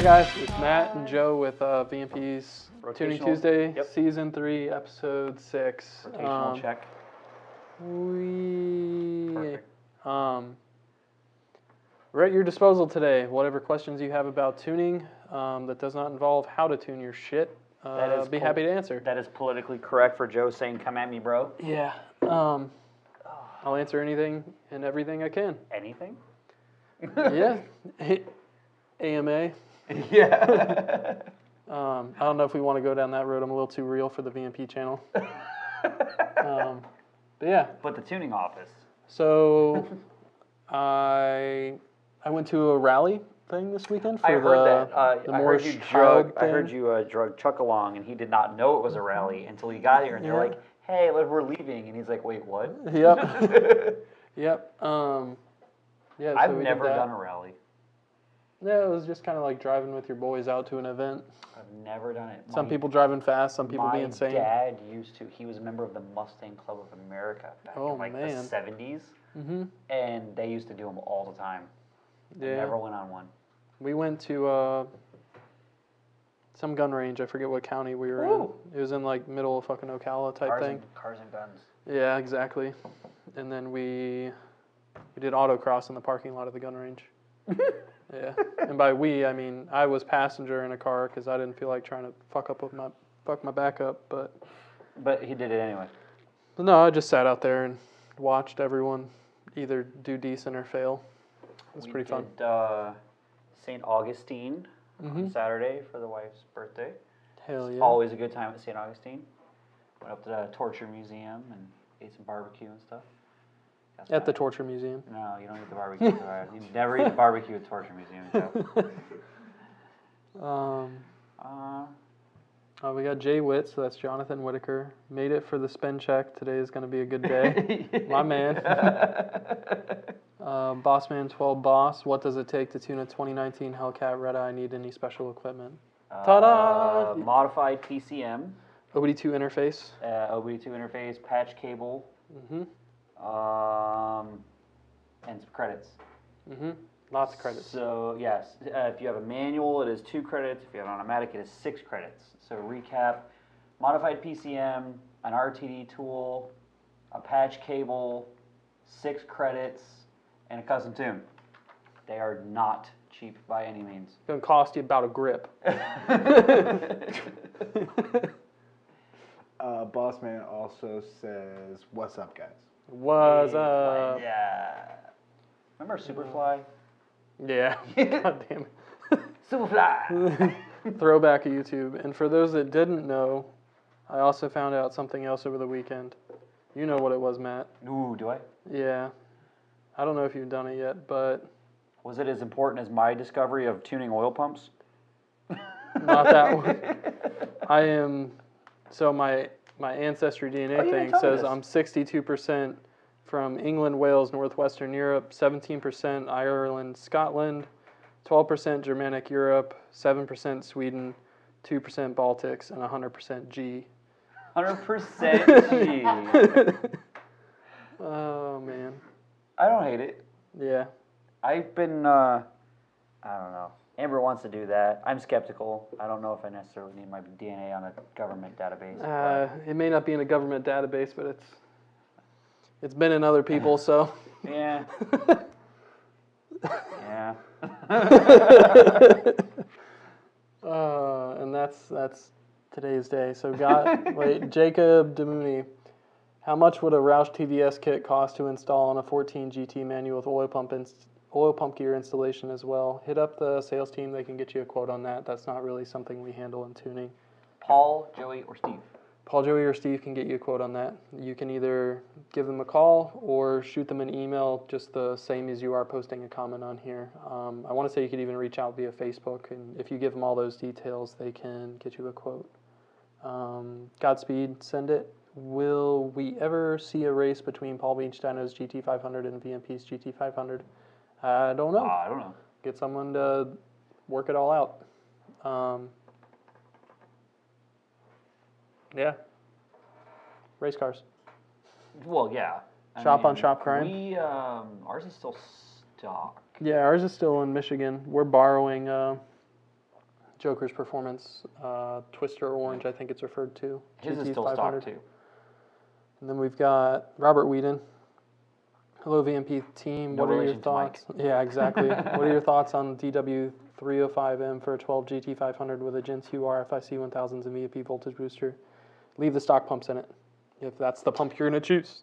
Hi guys, it's Matt and Joe with VMP's Tuning Rotational, Tuesday, yep. Season 3, Episode 6. Rotational check. Perfect. We're at your disposal today. Whatever questions you have about tuning that does not involve how to tune your shit, be happy to answer. That is politically correct for Joe saying, "Come at me, bro." Yeah. I'll answer anything and everything I can. Anything? Yeah. AMA. Yeah. I don't know if we want to go down that road. I'm a little too real for the VMP channel. But yeah. But the tuning office. So I went to a rally thing this weekend for I heard that. the I Morris heard you Child drug. I heard thing. you drug Chuck along, and he did not know it was a rally until he got here, and they're like, "Hey, we're leaving," and he's like, "Wait, what?" Yep. Yep. Yeah. I've so we never did that. done a rally. Yeah, it was just kind of like driving with your boys out to an event. I've never done it. Some people driving fast, some people being insane. My dad used to. He was a member of the Mustang Club of America back in like the 70s, and they used to do them all the time. Yeah. I never went on one. We went to some gun range. I forget what county we were in. It was in like middle of fucking Ocala type thing. Cars and guns. Yeah, exactly. And then we did autocross in the parking lot of the gun range. Yeah, and by we I mean I was passenger in a car because I didn't feel like trying to fuck my back up, but he did it anyway. No, I just sat out there and watched everyone either do decent or fail. It was pretty fun. St. Augustine on Saturday for the wife's birthday. Hell yeah! Always a good time at St. Augustine. Went up to the Torture Museum and ate some barbecue and stuff. At the Torture Museum? No, you don't eat the barbecue. You never eat the barbecue at the Torture Museum. We got Jay Witt, so that's Jonathan Whitaker. Made it for the spend check. Today is going to be a good day. My man. Bossman12 Boss. What does it take to tune a 2019 Hellcat Red Eye? Need any special equipment? Ta-da! Modified PCM. OBD2 interface. OBD2 interface, patch cable. And some credits. Lots of credits. So, yes, if you have a manual, it is 2 credits. If you have an automatic, it is 6 credits. So, recap, modified PCM, an RTD tool, a patch cable, 6 credits, and a custom tune. They are not cheap by any means. It's going to cost you about a grip. Bossman also says, "What's up, guys?" What's up? Yeah. Remember Superfly? Yeah. God damn it. Superfly! Throwback of YouTube. And for those that didn't know, I also found out something else over the weekend. You know what it was, Matt. Ooh, do I? Yeah. I don't know if you've done it yet, but... Was it as important as my discovery of tuning oil pumps? Not that one. I am... So my Ancestry DNA thing says I'm 62% from England, Wales, Northwestern Europe, 17% Ireland, Scotland, 12% Germanic Europe, 7% Sweden, 2% Baltics, and 100% G. 100% G. Oh, man. I don't hate it. Yeah. I've been, I don't know. Amber wants to do that. I'm skeptical. I don't know if I necessarily need my DNA on a government database. It may not be in a government database, but it's been in other people, so. Yeah. Yeah. And that's today's day. So Jacob Demouni, how much would a Roush TVS kit cost to install on a 14 GT manual with oil pump gear installation as well? Hit up the sales team. They can get you a quote on that. That's not really something we handle in tuning. Paul, Joey, or Steve? Paul, Joey, or Steve can get you a quote on that. You can either give them a call or shoot them an email, just the same as you are posting a comment on here. I want to say you could even reach out via Facebook, and if you give them all those details, they can get you a quote. Godspeed, send it. Will we ever see a race between Paul Beachdyno's GT500 and VMP's GT500? I don't know. I don't know. Get someone to work it all out. Yeah. Race cars. Well, yeah. Shop on Shop Crime. Ours is still stock. Yeah, ours is still in Michigan. We're borrowing Joker's Performance Twister Orange, I think it's referred to. His is GT still 500. stock too. And then we've got Robert Whedon. Hello, VMP team. No What are your relation to Mike. thoughts? Yeah, exactly. What are your thoughts on DW305M for a 12 GT500 with a Gen 2 RFIC 1000s and VMP voltage booster? Leave the stock pumps in it. If that's the pump you're going to choose.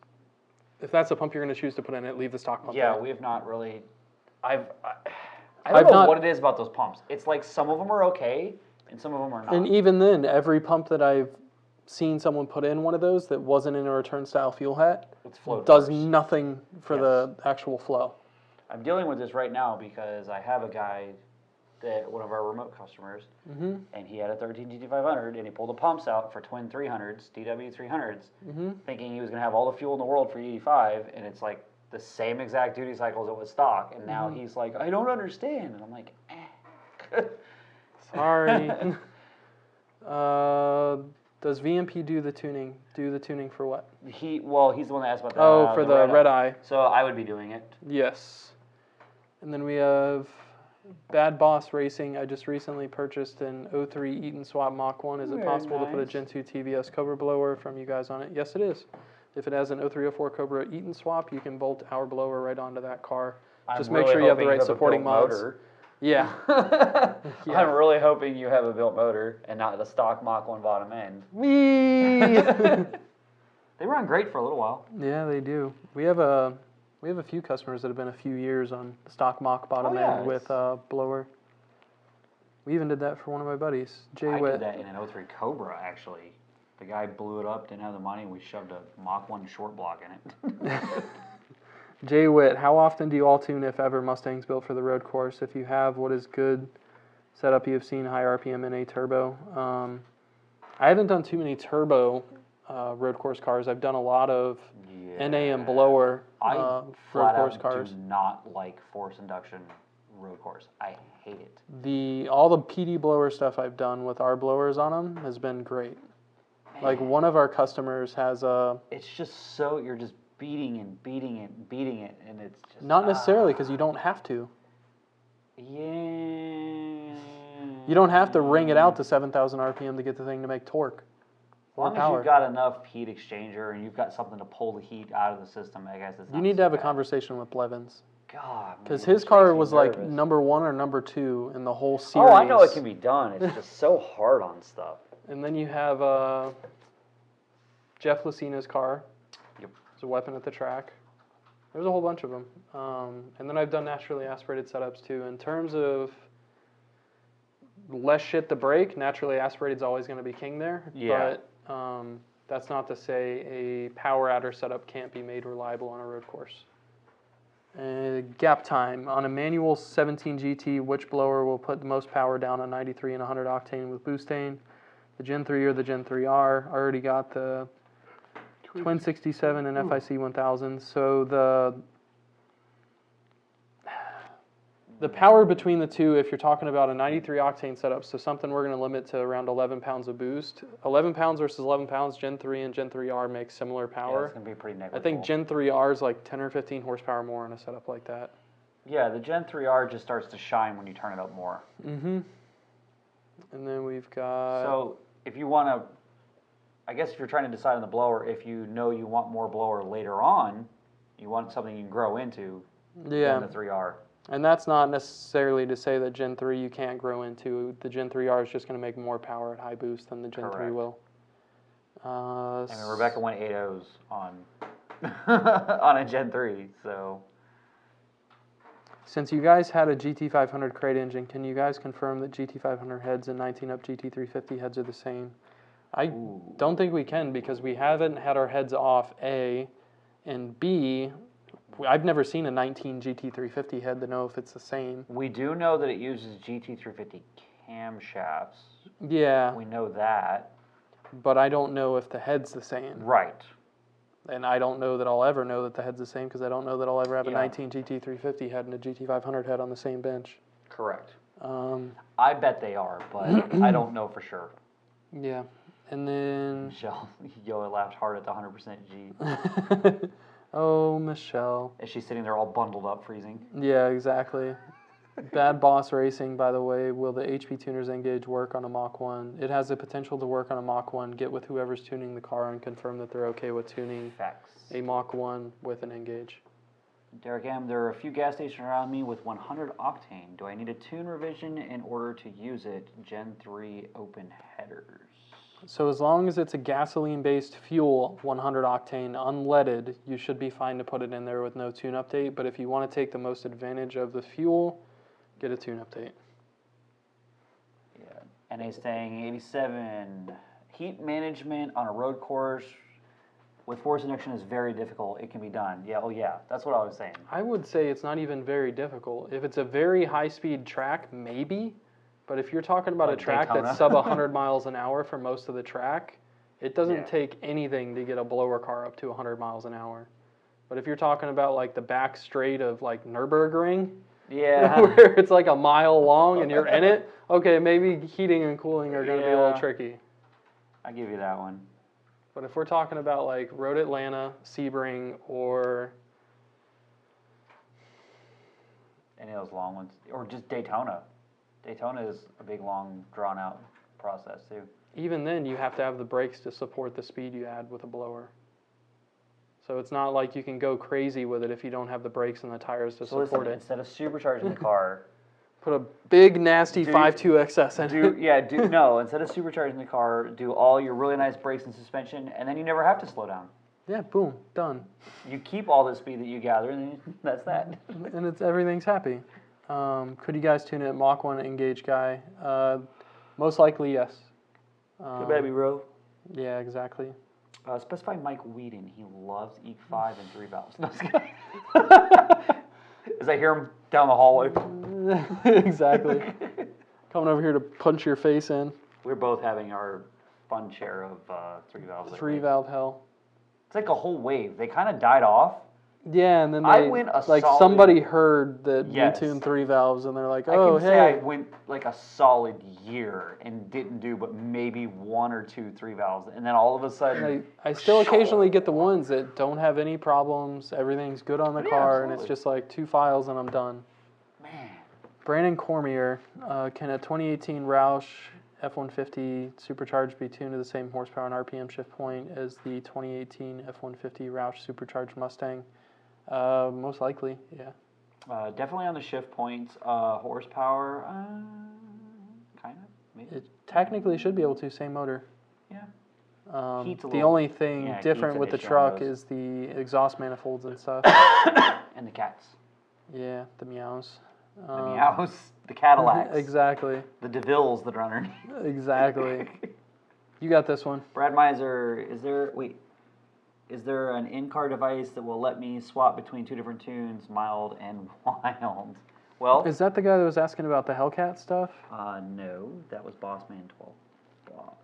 If that's the pump you're going to choose to put in it, leave the stock pump in Yeah, it. we have not really. I don't know what it is about those pumps. It's like some of them are okay and some of them are not. And even then, every pump that I've seen someone put in one of those that wasn't in a return style fuel hat It's flow does first. nothing for the actual flow. I'm dealing with this right now because I have a guy that one of our remote customers, and he had a 13 GT500, and he pulled the pumps out for twin 300s, DW 300s, thinking he was going to have all the fuel in the world for 85, and it's like the same exact duty cycle as it was stock, and now he's like, I don't understand, and I'm like, Sorry. Does VMP do the tuning? Do the tuning for what? he's the one that asked about that. Oh, for the red eye. So I would be doing it. Yes. And then we have Bad Boss Racing. I just recently purchased an 03 Eaton Swap Mach 1. Is it Very possible to put a nice. Gen 2 TVS Cobra blower from you guys on it? Yes, it is. If it has an 0304 Cobra Eaton swap, you can bolt our blower right onto that car. Just make sure you have the right supporting mods. Motor. Yeah. I'm really hoping you have a built motor and not the stock Mach 1 bottom end. Whee! They run great for a little while. Yeah, they do. We have a few customers that have been a few years on stock Mach bottom end with blower. We even did that for one of my buddies, Jay I Witt. did that in an 03 Cobra, actually. The guy blew it up, didn't have the money, and we shoved a Mach 1 short block in it. Jay Witt, how often do you all tune, if ever, Mustangs built for the road course? If you have, what is good setup you have seen, high RPM NA turbo? I haven't done too many turbo road course cars. I've done a lot of NA and blower I road flat course out cars. do not like force induction road course. I hate it. All the PD blower stuff I've done with our blowers on them has been great. Like one of our customers has a... It's just so, you're just beating and beating it and beating it, and it's just... Not necessarily, because you don't have to. Yeah. You don't have to wring it out to 7,000 RPM to get the thing to make torque As or long as power. you've got enough heat exchanger and you've got something to pull the heat out of the system, I guess it's not You need to so have a bad. conversation with Blevins. God, Because man, his this car makes me was like nervous. number 1 or number 2 in the whole series. Oh, I know it can be done. It's just so hard on stuff. And then you have Jeff Lucina's car. Yep. It's a weapon at the track. There's a whole bunch of them. And then I've done naturally aspirated setups too. In terms of less shit to break, naturally aspirated is always going to be king there. Yeah. But that's not to say a power adder setup can't be made reliable on a road course. Gap time. On a manual 17 GT, which blower will put the most power down on 93 and 100 octane with butane? The Gen 3 or the Gen 3R? Already got the Twin 67 and FIC 1000. So the power between the two, if you're talking about a 93 octane setup, so something we're going to limit to around 11 pounds of boost. 11 pounds versus 11 pounds, Gen 3 and Gen 3R make similar Yeah, power. it's going to be pretty negligible. I think Gen 3R is like 10 or 15 horsepower more in a setup like that. Yeah, the Gen 3R just starts to shine when you turn it up more. Mm-hmm. And then we've got... So if you want to, I guess if you're trying to decide on the blower, if you know you want more blower later on, you want something you can grow into, yeah. then the 3R. And that's not necessarily to say that Gen 3 you can't grow into. The Gen 3R is just going to make more power at high boost than the Gen 3 Correct. will. I mean, Rebecca went 8.0s on on a Gen 3, so... Since you guys had a GT500 crate engine, can you guys confirm that GT500 heads and 19-up GT350 heads are the same? I don't think we can because we haven't had our heads off, A, and B, I've never seen a 19 GT350 head to know if it's the same. We do know that it uses GT350 camshafts. Yeah, We know that. but I don't know if the head's the same. Right. And I don't know that I'll ever know that the head's the same because I don't know that I'll ever have a Yeah. 19 GT350 head and a GT500 head on the same bench. Correct. Um, I bet they are, but I don't know for sure. yeah, and then... Michelle, Yoa laughed hard at the 100% G. Oh, Michelle. Is she sitting there all bundled up, freezing? Yeah, exactly. Bad Boss Racing, by the way, will the HP Tuner's N-Gauge work on a Mach 1? It has the potential to work on a Mach 1. Get with whoever's tuning the car and confirm that they're okay with tuning Facts. a Mach 1 with an N-Gauge. Derek M., there are a few gas stations around me with 100 octane. Do I need a tune revision in order to use it? Gen 3 open headers. So as long as it's a gasoline-based fuel, 100 octane, unleaded, you should be fine to put it in there with no tune update. But if you want to take the most advantage of the fuel, get a tune update. Yeah. NA staying 87. Heat management on a road course with force injection is very difficult. It can be done. Yeah, oh yeah, that's what I was saying. I would say it's not even very difficult. If it's a very high-speed track, maybe. But if you're talking about Like a track Daytona? that's sub 100 miles an hour for most of the track, it doesn't Yeah. take anything to get a blower car up to 100 miles an hour. But if you're talking about like the back straight of like Nürburgring, Yeah. where it's like a mile long and you're in it, okay, maybe heating and cooling are going to be a little Yeah. tricky. I give you that one. But if we're talking about like Road Atlanta, Sebring, or Any of those long ones. Or just Daytona. Daytona is a big, long, drawn-out process, too. even then, you have to have the brakes to support the speed you add with a blower. So it's not like you can go crazy with it if you don't have the brakes and the tires to So support listen, it. instead of supercharging the car, Put a big, nasty Do- 5.2 XS in it. instead of supercharging the car, do all your really nice brakes and suspension, and then you never have to slow down. Yeah, boom, done. You keep all the speed that you gather, and then that's that. And everything's happy. Could you guys tune it? Mach 1 Engage guy? Most likely, yes. Good baby, bro. Yeah, exactly. Specify Mike Whedon. He loves E5 and 3 valves. No, I'm just kidding. As I hear him down the hallway. Exactly. Coming over here to punch your face in. We're both having our fun share of 3 valves. lately. 3 valve hell. It's like a whole wave. They kind of died off. Yeah, and then I they, went a like solid- somebody heard that Yes. we tuned 3 valves, and they're like, I "Oh, can say I hey." went like a solid year and didn't do but maybe 1 or 2 3 valves, and then all of a sudden, And I still occasionally get the ones that don't have any problems. Everything's good on the Yeah, car, and it's absolutely. just like 2 files and I'm done. man, Brandon Cormier, can a 2018 Roush F-150 supercharged be tuned to the same horsepower and RPM shift point as the 2018 F-150 Roush supercharged Mustang? Most likely, yeah. definitely on the shift points, horsepower, kind of, maybe. It technically should be able to, same motor. Yeah. Heat's a The little- only thing yeah, different heat's with the an issue on truck those. is the exhaust manifolds and stuff. And the cats, Yeah, the meows. the meows, the Cadillacs, Exactly. the DeVilles that are underneath. Exactly. You got this one. Brad Miser, is there an in-car device that will let me swap between 2 different tunes, mild and wild? Well, Is that the guy that was asking about the Hellcat stuff? no, that was Bossman 12. Boss.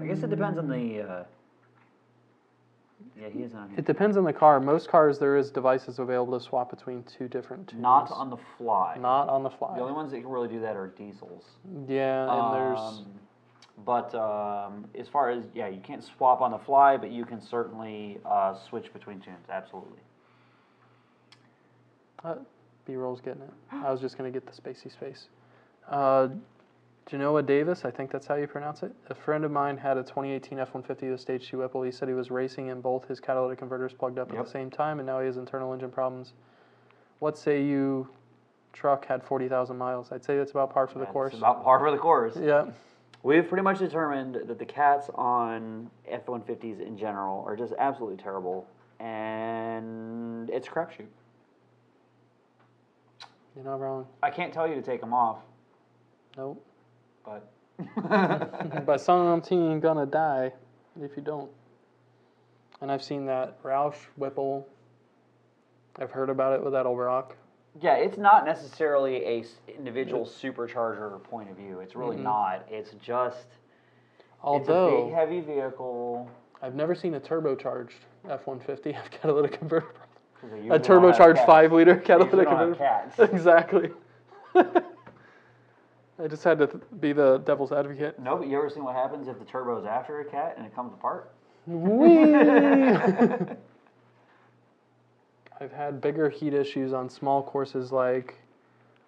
I guess it depends on the, yeah, he is on here. It depends on the car. Most cars, there is devices available to swap between 2 different tunes. Not on the fly. Not on the fly. The only ones that can really do that are diesels. Yeah, and there's... But as far as, yeah, you can't swap on the fly, but you can certainly switch between tunes, absolutely. B-roll's getting it. I was just going to get the spacey space. Genoa Davis, I think that's how you pronounce it. A friend of mine had a 2018 F-150 with stage 2 Whipple. He said he was racing and both his catalytic converters plugged up at the same time, and now he has internal engine problems. What say you, truck had 40,000 miles? I'd say that's about par for the course. It's about par for the course. Yeah. We've pretty much determined that the cats on F-150s in general are just absolutely terrible, and it's a crapshoot. You're not wrong. I can't tell you to take them off, Nope. but But some of them team gonna die if you don't. And I've seen that Roush Whipple. I've heard about it with that old rock. yeah, it's not necessarily a individual supercharger point of view. It's really not. It's just it's a Although big, heavy vehicle. I've never seen a turbocharged F-150 have catalytic converter. They A usually don't have turbocharged cats. 5-liter They usually catalytic don't have converter. cats. Exactly. I just had to be the devil's advocate. No, but you ever seen what happens if the turbo's after a cat and it comes apart? Whee! I've had bigger heat issues on small courses like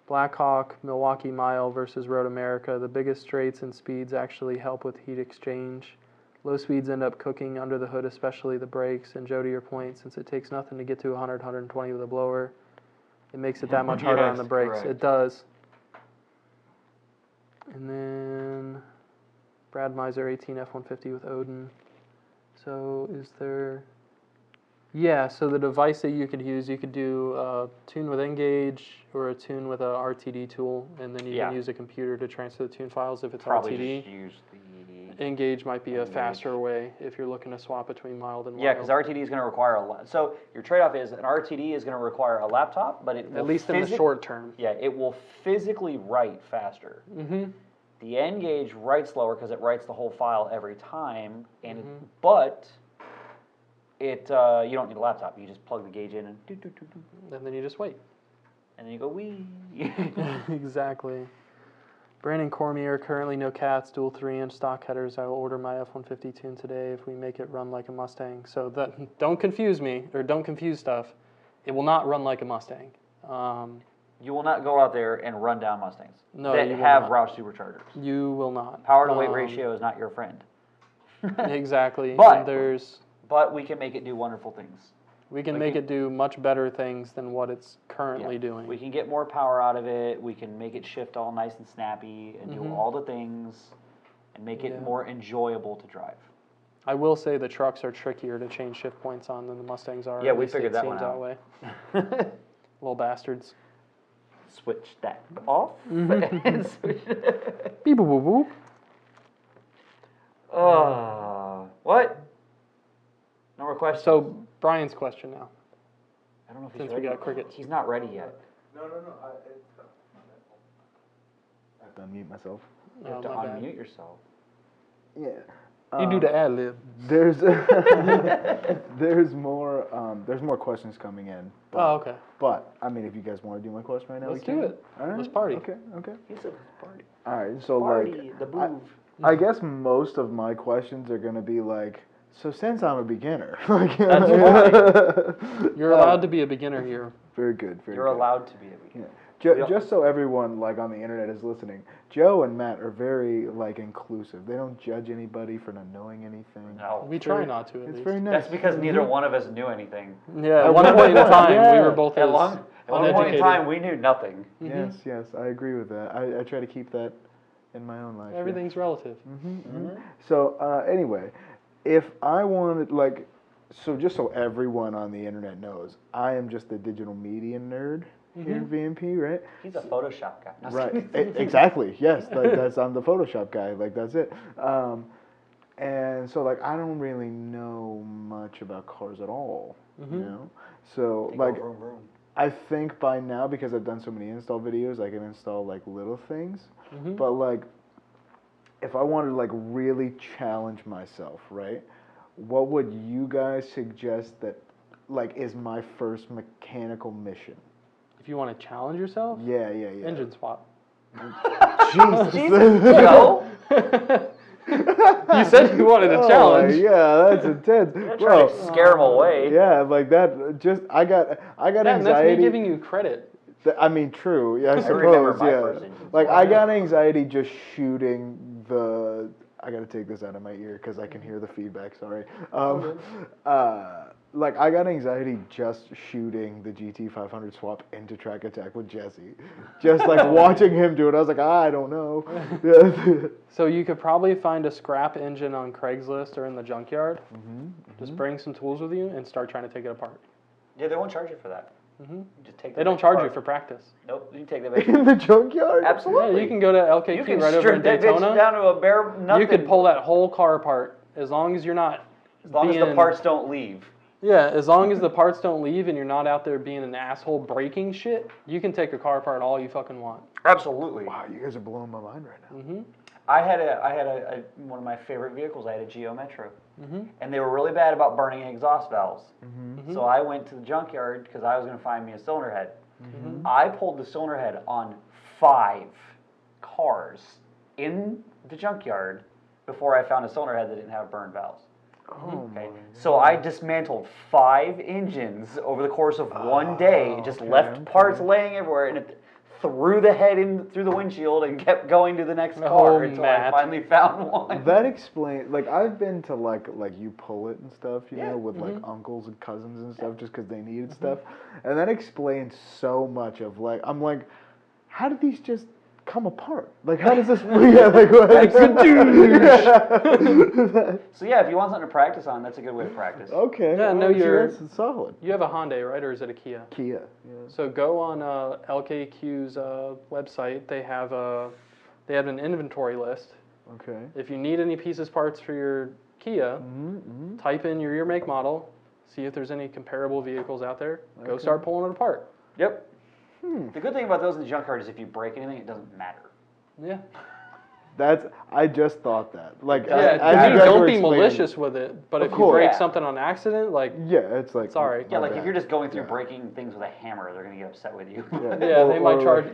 Blackhawk, Milwaukee Mile versus Road America. The biggest straights and speeds actually help with heat exchange. Low speeds end up cooking under the hood, especially the brakes. And Joe, to your point, since it takes nothing to get to 100, 120 with a blower, it makes it that much harder on the brakes. Correct. It does. And then Brad Miser 18 F-150 with Odin. So is there... Yeah, so the device that you could use, you could do a tune with Engage or a tune with a RTD tool, and then you can use a computer to transfer the tune files if it's Probably RTD. just use the... Engage might be a faster way if you're looking to swap between mild and wild. Yeah, because RTD is going to require so your trade-off is an RTD is going to require a laptop, but it will at least in the short term. Yeah, it will physically write faster. Mm-hmm. The Engage writes slower because it writes the whole file every time, and but it you don't need a laptop. You just plug the gauge in and And then you just wait. and then you go wee. Exactly. Brandon Cormier, currently no cats, dual 3-inch stock headers. I will order my F-150 tune today if we make it run like a Mustang. So that, don't confuse me, or don't confuse stuff. It will not run like a Mustang. You will not go out there and run down Mustangs No, that you will have not. Roush superchargers. You will not. Power to weight ratio is not your friend. Exactly. But- And there's, But we can make it do wonderful things. we can make it do much better things than what it's currently doing. We can get more power out of it. We can make it shift all nice and snappy and do all the things and make it more enjoyable to drive. I will say the trucks are trickier to change shift points on than the Mustangs are. Yeah, At we least figured it that seems one out. way. Little bastards. Switch that off. And switch. Beep boop boop boop. What? No more questions. So Brian's question now. I don't know if he's since we ready. got cricket. He's not ready yet. No. I have to unmute myself. You have to my bad. unmute yourself. Yeah. You do the ad lib. There's there's more questions coming in. But, Oh, okay. But I mean, if you guys want to do my question right now, Let's we can. do it. All right. Let's party. Okay. He said party. All right. So Party, the move. I guess most of my questions are gonna be like, so since I'm a beginner, like, That's You're allowed to be a beginner here. Very good. Very You're good. allowed to be a beginner. Just so everyone like on the internet is listening, Joe and Matt are very like inclusive. They don't judge anybody for not knowing anything. No. We try not to, at It's least. very nice. That's because neither one of us knew anything. Yeah, at one point in time, we were both At as one point in uneducated. time, we knew nothing. Yes, I agree with that. I try to keep that in my own life. Everything's relative. So anyway, if I wanted so just so everyone on the internet knows, I am just a digital media nerd here at VMP, right? He's a Photoshop guy. No, Right. Exactly. Yes. I'm the Photoshop guy. Like that's it. And so like I don't really know much about cars at all. You know. So like Vroom, vroom. I think by now, because I've done so many install videos, I can install like little things. But like, if I wanted to like really challenge myself, right? What would you guys suggest that like is my first mechanical mission? If you want to challenge yourself, Yeah. engine swap. Jesus. Joe? You said you wanted a challenge. Yeah, that's intense, Trying bro. to scare him away. Yeah, like that. Just I got Damn, that's me anxiety. giving you credit. I mean, true. Yeah, I remember suppose. my Yeah. first engine Like swap. I got anxiety just shooting the. I got to take this out of my ear because I can hear the feedback. Sorry. Like I got anxiety just shooting the GT500 swap into Track Attack with Jesse. Just like watching him do it, I was like, I don't know. So you could probably find a scrap engine on Craigslist or in the junkyard. Just bring some tools with you and start trying to take it apart. Yeah, they won't charge you for that. You just take They the don't bitch charge you apart. for practice. Nope, you take the bitch. In the junkyard. Absolutely. Yeah, you can go to LKQ You can right over in strip that bitch Daytona. down to a bare nothing. You could pull that whole car apart as long as you're not. as long as the parts don't leave. Yeah, as long as the parts don't leave and you're not out there being an asshole breaking shit, you can take a car apart all you fucking want. Absolutely. Wow, you guys are blowing my mind right now. I had one of my favorite vehicles. I had a Geo Metro, and they were really bad about burning exhaust valves. So I went to the junkyard because I was going to find me a cylinder head. I pulled the cylinder head on 5 cars in the junkyard before I found a cylinder head that didn't have burned valves. Oh Okay, So I dismantled 5 engines over the course of one day. Just left parts laying everywhere, and it threw the head in through the windshield and kept going to the next car until I finally found one. That explains. Like I've been to like you pull it and stuff, you know, with like uncles and cousins and stuff, just because they needed stuff, and that explains so much of like I'm like, how did these just come apart? Like how does this? Yeah, like what? So yeah, if you want something to practice on, that's a good way to practice. Okay. Yeah, no, that's solid. You have a Hyundai, right, or is it a Kia? Kia. Yeah. So go on LKQ's website. They have an inventory list. Okay. If you need any pieces, parts for your Kia, type in your year, make, model, see if there's any comparable vehicles out there. Go start pulling it apart. Yep. The good thing about those in the junkyard is if you break anything, it doesn't matter. Yeah. I just thought that. Like, don't be malicious with it. But if you break something on accident, like it's like sorry. Yeah, like if you're just going through breaking things with a hammer, they're gonna get upset with you.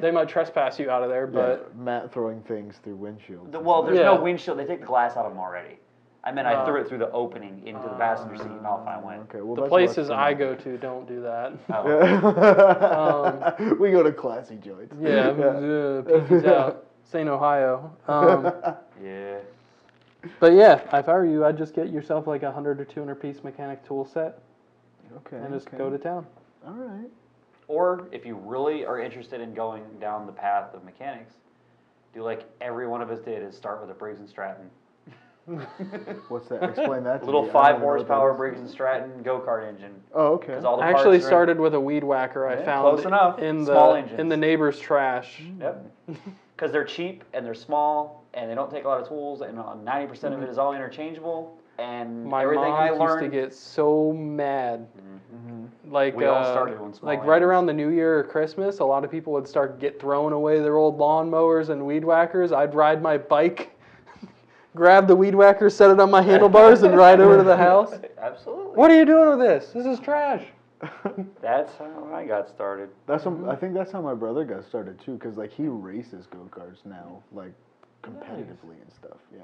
They might trespass you out of there. But Matt throwing things through windshields. Well, there's no windshield. They take the glass out of them already. I mean, I threw it through the opening into the passenger seat, and off I went. Okay, well, the places I go to don't do that. Oh. We go to classy joints. Peace out. St. Ohio. Yeah. But yeah, if I were you, I'd just get yourself like a 100 or 200 piece mechanic tool set. Okay. And just go to town. All right. Or if you really are interested in going down the path of mechanics, do like every one of us did, is start with a Briggs & Stratton. What's that? Explain that to Little me. 5 horsepower Briggs & Stratton go-kart engine. Oh, okay. All the I actually started with a weed whacker I found close enough. in Small the engines. in the neighbor's trash. Yep. Because they're cheap and they're small and they don't take a lot of tools and 90% of it is all interchangeable. And My everything I mom learned used to get so mad. Like we all started with small like engines. right around the New Year or Christmas, a lot of people would start throwing away their old lawnmowers and weed whackers. I'd ride my bike, grab the weed whacker, set it on my handlebars, and ride over to the house. Absolutely. What are you doing with this? This is trash. That's how I got started. I think that's how my brother got started too, because like he races go-karts now, like competitively and stuff. Yeah.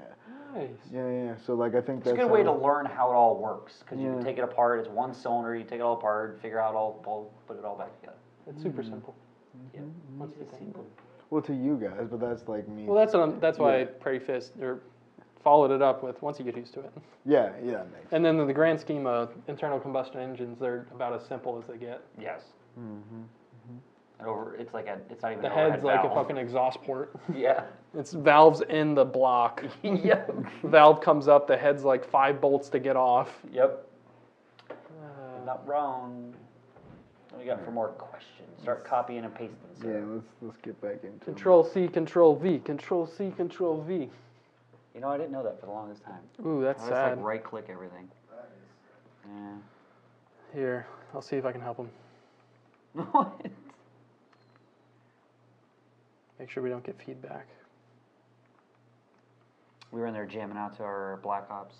Nice. Yeah. So like I think It's a good way to learn how it all works, because you can take it apart. It's one cylinder. You take it all apart, figure out put it all back together. It's super simple. Yeah. Once you think. Well, to you guys, but that's like me. Well, that's why I prefaced or followed it up with once you get used to it. Yeah, that makes sense. And then in the grand scheme of internal combustion engines, they're about as simple as they get. Yes. It's like it's not even The an overhead head's like valve. a fucking exhaust port. Yeah. It's valves in the block. Yeah. Valve comes up, the head's like 5 bolts to get off. Yep. Not wrong. What do you got for more questions? Start copying and pasting. Yeah, let's get back into it. Control C, Control V, Control C, Control V. You know, I didn't know that for the longest time. Ooh, that's I sad. just like right click everything. Yeah. Here, I'll see if I can help him. What? Make sure we don't get feedback. We were in there jamming out to our Black Ops.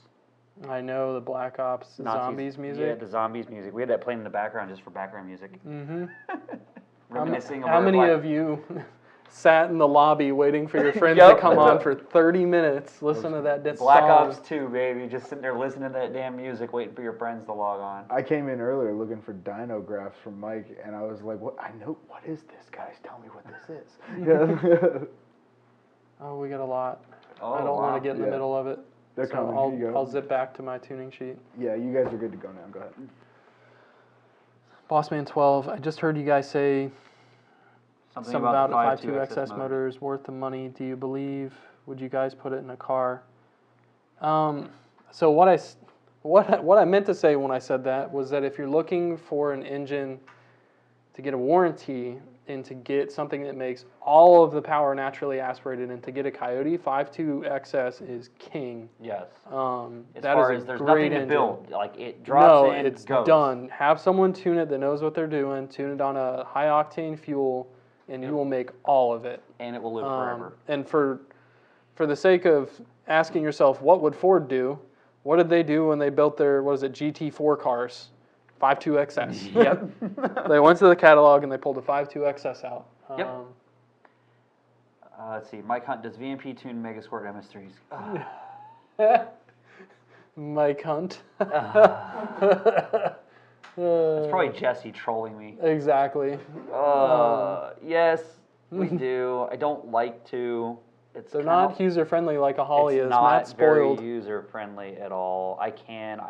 I know the Black Ops Zombies music. Yeah, the Zombies music. We had that playing in the background just for background music. Mm-hmm. Reminiscing How of many of you sat in the lobby waiting for your friends to come on for 30 minutes, listen to that Black song? Ops 2, baby. Just sitting there listening to that damn music, waiting for your friends to log on. I came in earlier looking for dyno graphs from Mike, and I was like, "What? I know what is this, guys? Tell me what this is." Yeah. Oh, we got a lot. Oh, I don't want to get in the middle of it. They're So coming. Here you go. I'll zip back to my tuning sheet. Yeah, you guys are good to go now. Go ahead. Bossman 12, I just heard you guys say Something something about the a 5.2 5.2 XS motor is worth the money. Do you believe? Would you guys put it in a car? So what I meant to say when I said that was that if you're looking for an engine to get a warranty and to get something that makes all of the power naturally aspirated and to get a Coyote, 5.2 XS is king. Yes. As That far is as a there's great nothing to engine. build. Like it drops in, it's goes. done. Have someone tune it that knows what they're doing. Tune it on a high octane fuel, and you will make all of it. And it will live forever. And for the sake of asking yourself, what would Ford do? What did they do when they built their GT4 cars? 5.2 XS. Yep. They went to the catalog and they pulled a 5.2 XS out. Yep. Let's see. Mike Hunt, does VMP tune Megasquirt MS3s? Mike Hunt. It's probably Jesse trolling me. Exactly. Yes, we do. I don't like to. They're not user friendly like a Holly is. It's not Matt's spoiled. very user friendly at all. I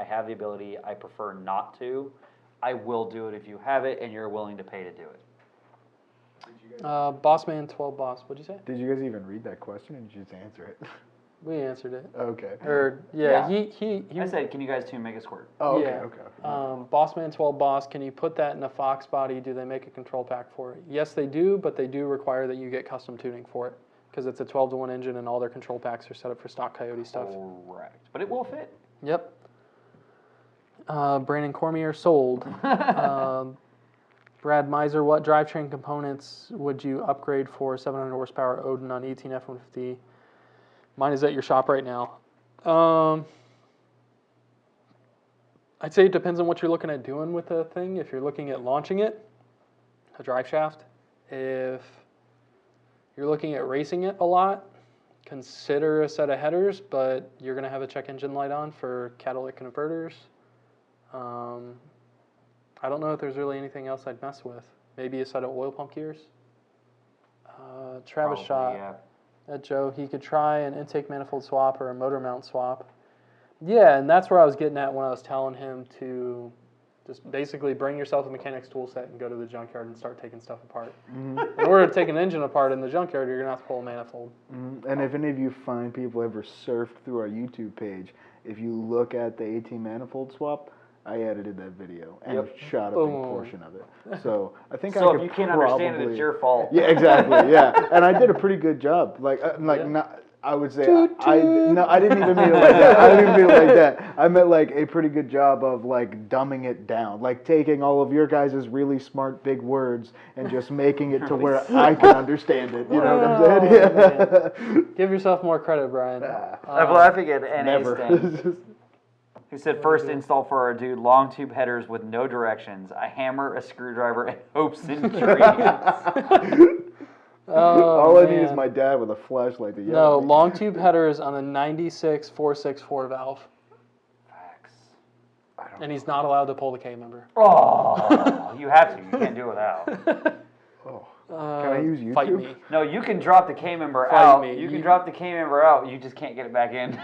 have the ability. I prefer not to. I will do it if you have it and you're willing to pay to do it. Bossman 12 Boss. What'd you say? Did you guys even read that question, or did you just answer it? We answered it. Okay. He I said, can you guys tune Megasquirt? Oh, okay, yeah. okay. Bossman 12 Boss, can you put that in a Fox body? Do they make a control pack for it? Yes, they do, but they do require that you get custom tuning for it because it's a 12-to-1 engine and all their control packs are set up for stock Coyote stuff. Correct. But it will fit. Yep. Brandon Cormier sold. Brad Miser, what drivetrain components would you upgrade for 700 horsepower Odin on 18 F-150? Mine is at your shop right now. I'd say it depends on what you're looking at doing with the thing. If you're looking at launching it, a drive shaft. If you're looking at racing it a lot, consider a set of headers, but you're going to have a check engine light on for catalytic converters. I don't know if there's really anything else I'd mess with. Maybe a set of oil pump gears. Travis shot at Joe. He could try an intake manifold swap or a motor mount swap. Yeah, and that's where I was getting at when I was telling him to just basically bring yourself a mechanics tool set and go to the junkyard and start taking stuff apart. Mm-hmm. In order to take an engine apart in the junkyard, you're going to have to pull a manifold. Mm-hmm. And if any of you find people ever surfed through our YouTube page, if you look at the 18 manifold swap, I edited that video and shot a big portion of it. So I think so if you can't understand it, it's your fault. Yeah, exactly. Yeah, and I did a pretty good job. Not. I would say I didn't even mean it like that. I didn't even mean it like that. I meant like a pretty good job of like dumbing it down, like taking all of your guys' really smart big words and just making it to where I can understand it. You know what I'm saying? Yeah. Give yourself more credit, Brian. I'm laughing at NA Never. Sting, who said first install for our dude, long tube headers with no directions, a hammer, a screwdriver, and hopes and dreams. All I need is my dad with a flashlight to yell. No, at me. long tube headers on a 96 464 valve. Facts. And he's not allowed to pull the K member. Oh, you have to. You can't do it without. Oh. Can I use YouTube? Fight me. No, you can drop the K member Fight out. me. You can drop the K member out. You just can't get it back in.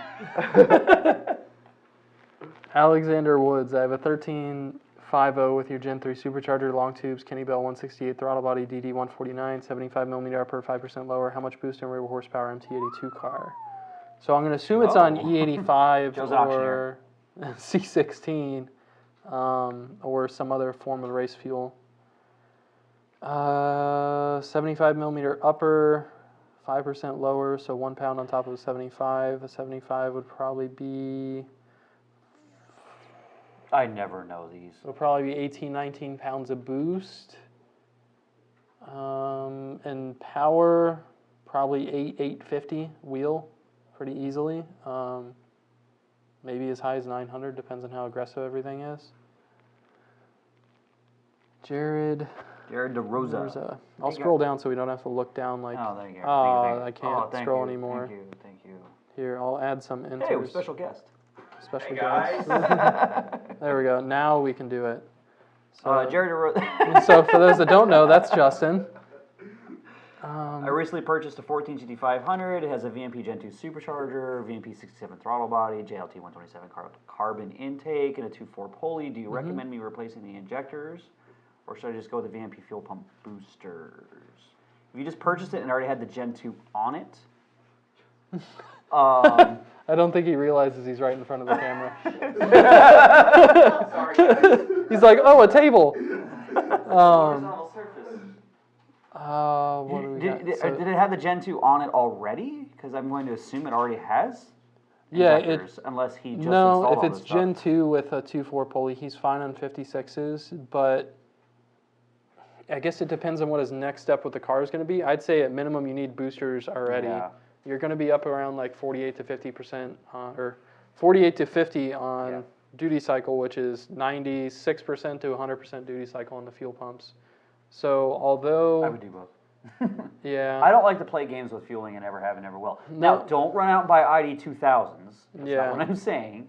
Alexander Woods, I have a 1350 with your Gen 3 supercharger, long tubes, Kenny Bell 168 throttle body, DD 149, 75mm upper, 5% lower. How much boost and rear horsepower MT82 car? So I'm going to assume it's on E85 or C16 or some other form of race fuel. 75mm upper, 5% lower, so 1 pound on top of a 75. A 75 would probably be... I never know these. It'll probably be 18, 19 pounds of boost. And power, probably 850 wheel, pretty easily. Maybe as high as 900, depends on how aggressive everything is. Jared DeRosa. I'll scroll down so we don't have to look down like, there you go. I can't scroll anymore. Thank you. Here, I'll add some enters. Hey, we're special guest. Special guys. There we go. Now we can do it. So, Jared DeRosa. so for those that don't know, that's Justin. I recently purchased a 14 GT500. It has a VMP Gen 2 supercharger, VMP 67 throttle body, JLT 127 carbon intake, and a 2.4 pulley. Do you recommend me replacing the injectors, or should I just go with the VMP fuel pump boosters? If you just purchased it and already had the Gen 2 on it, I don't think he realizes he's right in front of the camera. Sorry, guys. He's like, oh, a table. horizontal surface. What do we got? Did it have the Gen 2 on it already? Because I'm going to assume it already has injectors, unless he just installed all if it's this Gen stuff. 2 with a 2.4 pulley, he's fine on 56s, but I guess it depends on what his next step with the car is going to be. I'd say at minimum you need boosters already. Yeah. You're going to be up around like 48 to 50%, or 48 to 50 on duty cycle, which is 96% to 100% duty cycle on the fuel pumps. So although I would do both. Yeah. I don't like to play games with fueling and never have and never will. No. Now, don't run out and buy ID 2000s. That's Yeah. not what I'm saying.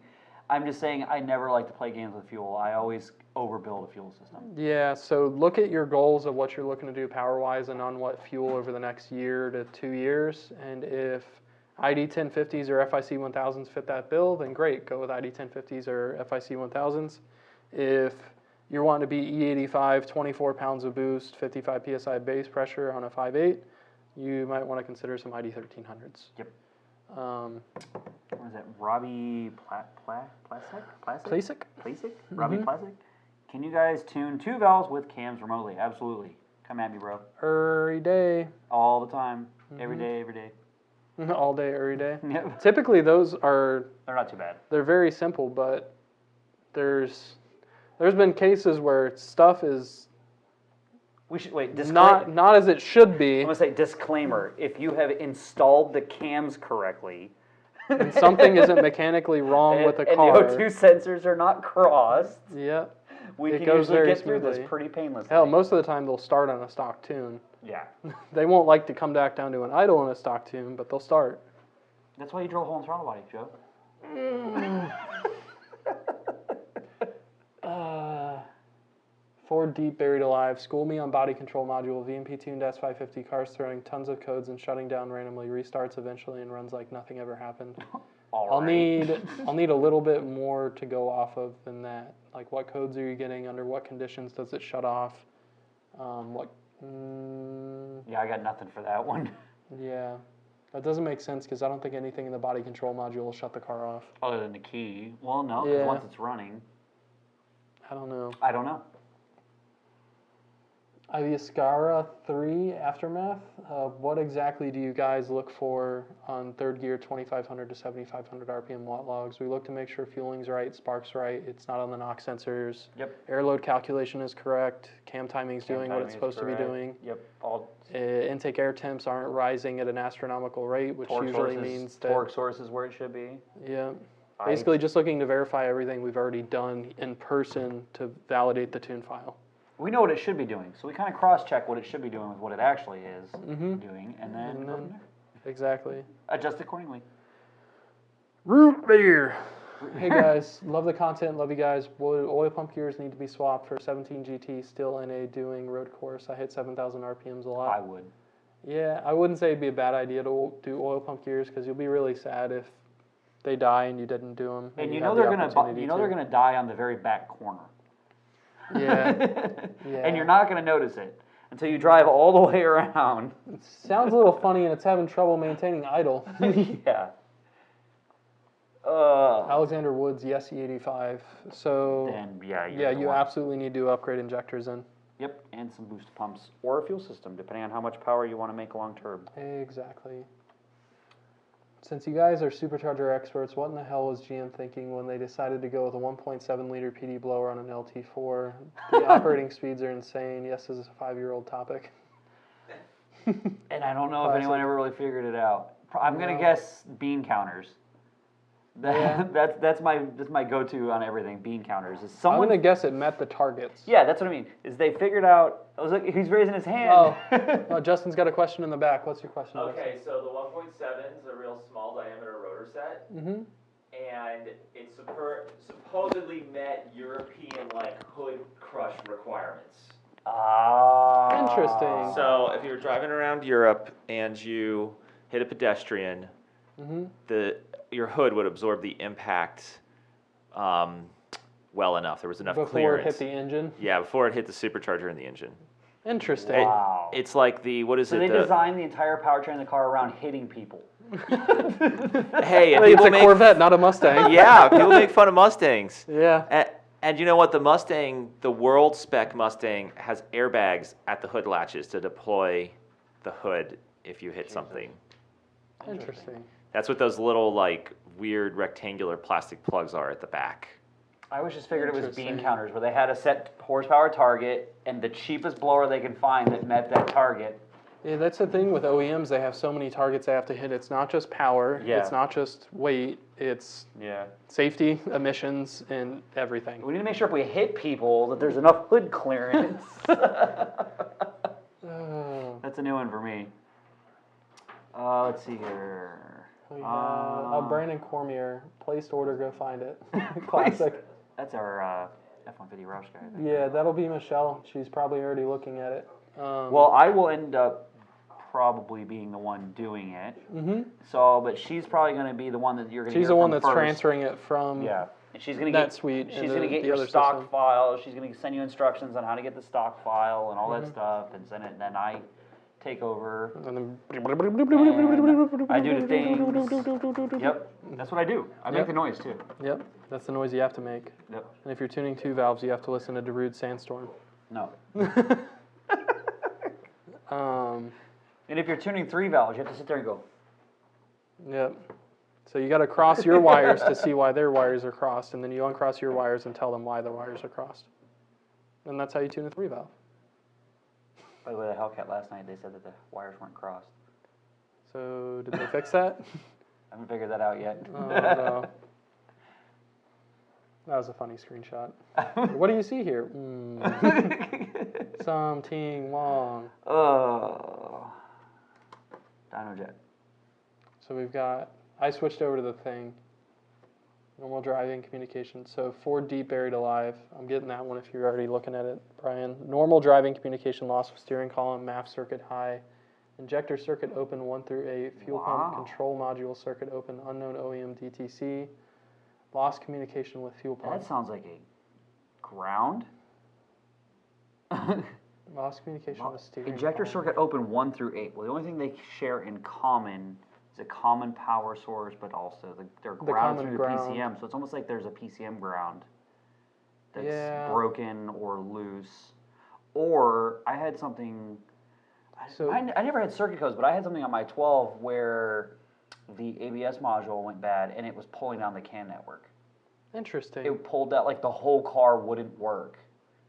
I'm just saying I never like to play games with fuel. I always overbuild a fuel system. Yeah, so look at your goals of what you're looking to do power-wise and on what fuel over the next year to 2 years. And if ID 1050s or FIC 1000s fit that bill, then great, go with ID 1050s or FIC 1000s. If you're wanting to be E85, 24 pounds of boost, 55 PSI base pressure on a 5.8, you might want to consider some ID 1300s. Yep. What is that? Robbie Plasek? Classic? Robbie Plasek? Can you guys tune 2 valves with cams remotely? Absolutely. Come at me, bro. Every day. All the time. Every day, every day. All day, every day. Yep. Typically, those are... They're not too bad. They're very simple, but there's been cases where stuff is We should wait. not as it should be. I'm gonna say disclaimer. If you have installed the cams correctly, And something isn't mechanically wrong with the car. and the O2 sensors are not crossed, Yep. we It can goes usually very get through this smoothly. pretty painlessly. Hell, most of the time they'll start on a stock tune. Yeah. They won't like to come back down to an idle in a stock tune, but they'll start. That's why you drill a hole in the throttle body, Joe. Ford Deep Buried Alive. School me on body control module. VMP tuned S550 cars throwing tons of codes and shutting down randomly. Restarts eventually and runs like nothing ever happened. I'll need a little bit more to go off of than that. Like, what codes are you getting? Under what conditions does it shut off? Yeah, I got nothing for that one. Yeah, that doesn't make sense because I don't think anything in the body control module will shut the car off. Other than the key. Well, no, because Yeah. once it's running, I don't know. I don't know. Iviascara 3 Aftermath. What exactly do you guys look for on third gear 2500 to 7500 RPM watt logs? We look to make sure fueling's right, spark's right, it's not on the NOx sensors. Yep. Air load calculation is correct. Cam timing's doing what it's supposed to be doing. Yep. All Intake air temps aren't rising at an astronomical rate, which usually means that... torque source is where it should be. Yeah. Basically just looking to verify everything we've already done in person to validate the tune file. We know what it should be doing, so we kind of cross-check what it should be doing with what it actually is doing, and then go from there. Exactly. Adjust accordingly. Root beer. Hey guys, love the content, love you guys. Oil pump gears need to be swapped for 17 GT, still NA doing road course. I hit 7,000 RPMs a lot. I would. Yeah, I wouldn't say it'd be a bad idea to do oil pump gears because you'll be really sad if they die and you didn't do them. And you know they're gonna die on the very back corner. Yeah. Yeah. And you're not gonna notice it until you drive all the way around. It sounds a little funny and it's having trouble maintaining idle. Yeah. Alexander Woods, yes, E85. So, Then you absolutely need to upgrade injectors in. Yep, and some boost pumps or a fuel system, depending on how much power you want to make long term. Exactly. Since you guys are supercharger experts, what in the hell was GM thinking when they decided to go with a 1.7 liter PD blower on an LT4? The operating speeds are insane. Yes, this is a 5-year-old topic. And I don't know Classic. if anyone ever really figured it out. I'm gonna guess bean counters. Yeah. That's my go-to on everything. Bean counters. Is I'm someone? going to guess it met the targets. Yeah, that's what I mean. Is they figured out? I was like, he's raising his hand. Oh, Justin's got a question in the back. What's your question, Okay, so the 1.7 is a real small diameter rotor set, Justin? and it supposedly met European hood crush requirements. Ah. Interesting. So if you're driving around Europe and you hit a pedestrian, your hood would absorb the impact well enough. There was enough Before clearance. it hit the engine? Yeah, before it hit the supercharger in the engine. Interesting. Wow. It's like So they designed the entire powertrain of the car around hitting people. Hey, and It's people a Corvette, not a Mustang. yeah, people make fun of Mustangs. Yeah. And you know what? The Mustang, the world spec Mustang, has airbags at the hood latches to deploy the hood if you hit something. Interesting. That's what those little weird rectangular plastic plugs are at the back. I always just figured it was bean Interesting. counters where they had a set horsepower target and the cheapest blower they can find that met that target. Yeah, that's the thing with OEMs. They have so many targets they have to hit. It's not just power. Yeah. It's not just weight. It's Yeah. safety, emissions, and everything. We need to make sure if we hit people that there's enough hood clearance. Oh. That's a new one for me. Let's see here. We have Brandon Cormier. Placed order, go find it. Classic. That's our F-150 Roush guy. I think. Yeah, that'll be Michelle. She's probably already looking at it. Well, I will end up probably being the one doing it. Mm-hmm. So, but she's probably going to be the one that you're going to. She's the one that's transferring it from. Yeah, and she's going to get NetSuite. She's going to get your stock file. She's going to send you instructions on how to get the stock file and all that stuff, and send it. And then I take over. And then I do the things. Yep, that's what I do. I make the noise too. Yep, that's the noise you have to make. Yep. And if you're tuning 2 valves, you have to listen to Darude Sandstorm. No. Um, And if you're tuning 3 valves, you have to sit there and go. Yep. So you got to cross your wires to see why their wires are crossed, and then you uncross your wires and tell them why the wires are crossed. And that's how you tune a 3 valve. By the way, the Hellcat last night, they said that the wires weren't crossed. So did they fix that? I haven't figured that out yet. Oh, no. That was a funny screenshot. What do you see here? Something wrong. Oh. DynoJet. So we've got, I switched over to the thing. Normal driving communication. So Ford Deep Buried Alive. I'm getting that one if you're already looking at it, Brian. Normal driving communication loss with steering column, MAF circuit high. Injector circuit open 1 through 8. Fuel pump control module circuit open, unknown OEM DTC. Lost communication with fuel pump. That sounds like a ground. Lost communication with steering Injector column. circuit open 1 through 8. Well, the only thing they share in common is a common power source, but also they're grounded through the PCM. So it's almost like there's a PCM ground that's broken or loose. Or I had something. So I never had circuit codes, but I had something on my 12 where the ABS module went bad and it was pulling down the CAN network. interesting. It pulled out, like the whole car wouldn't work.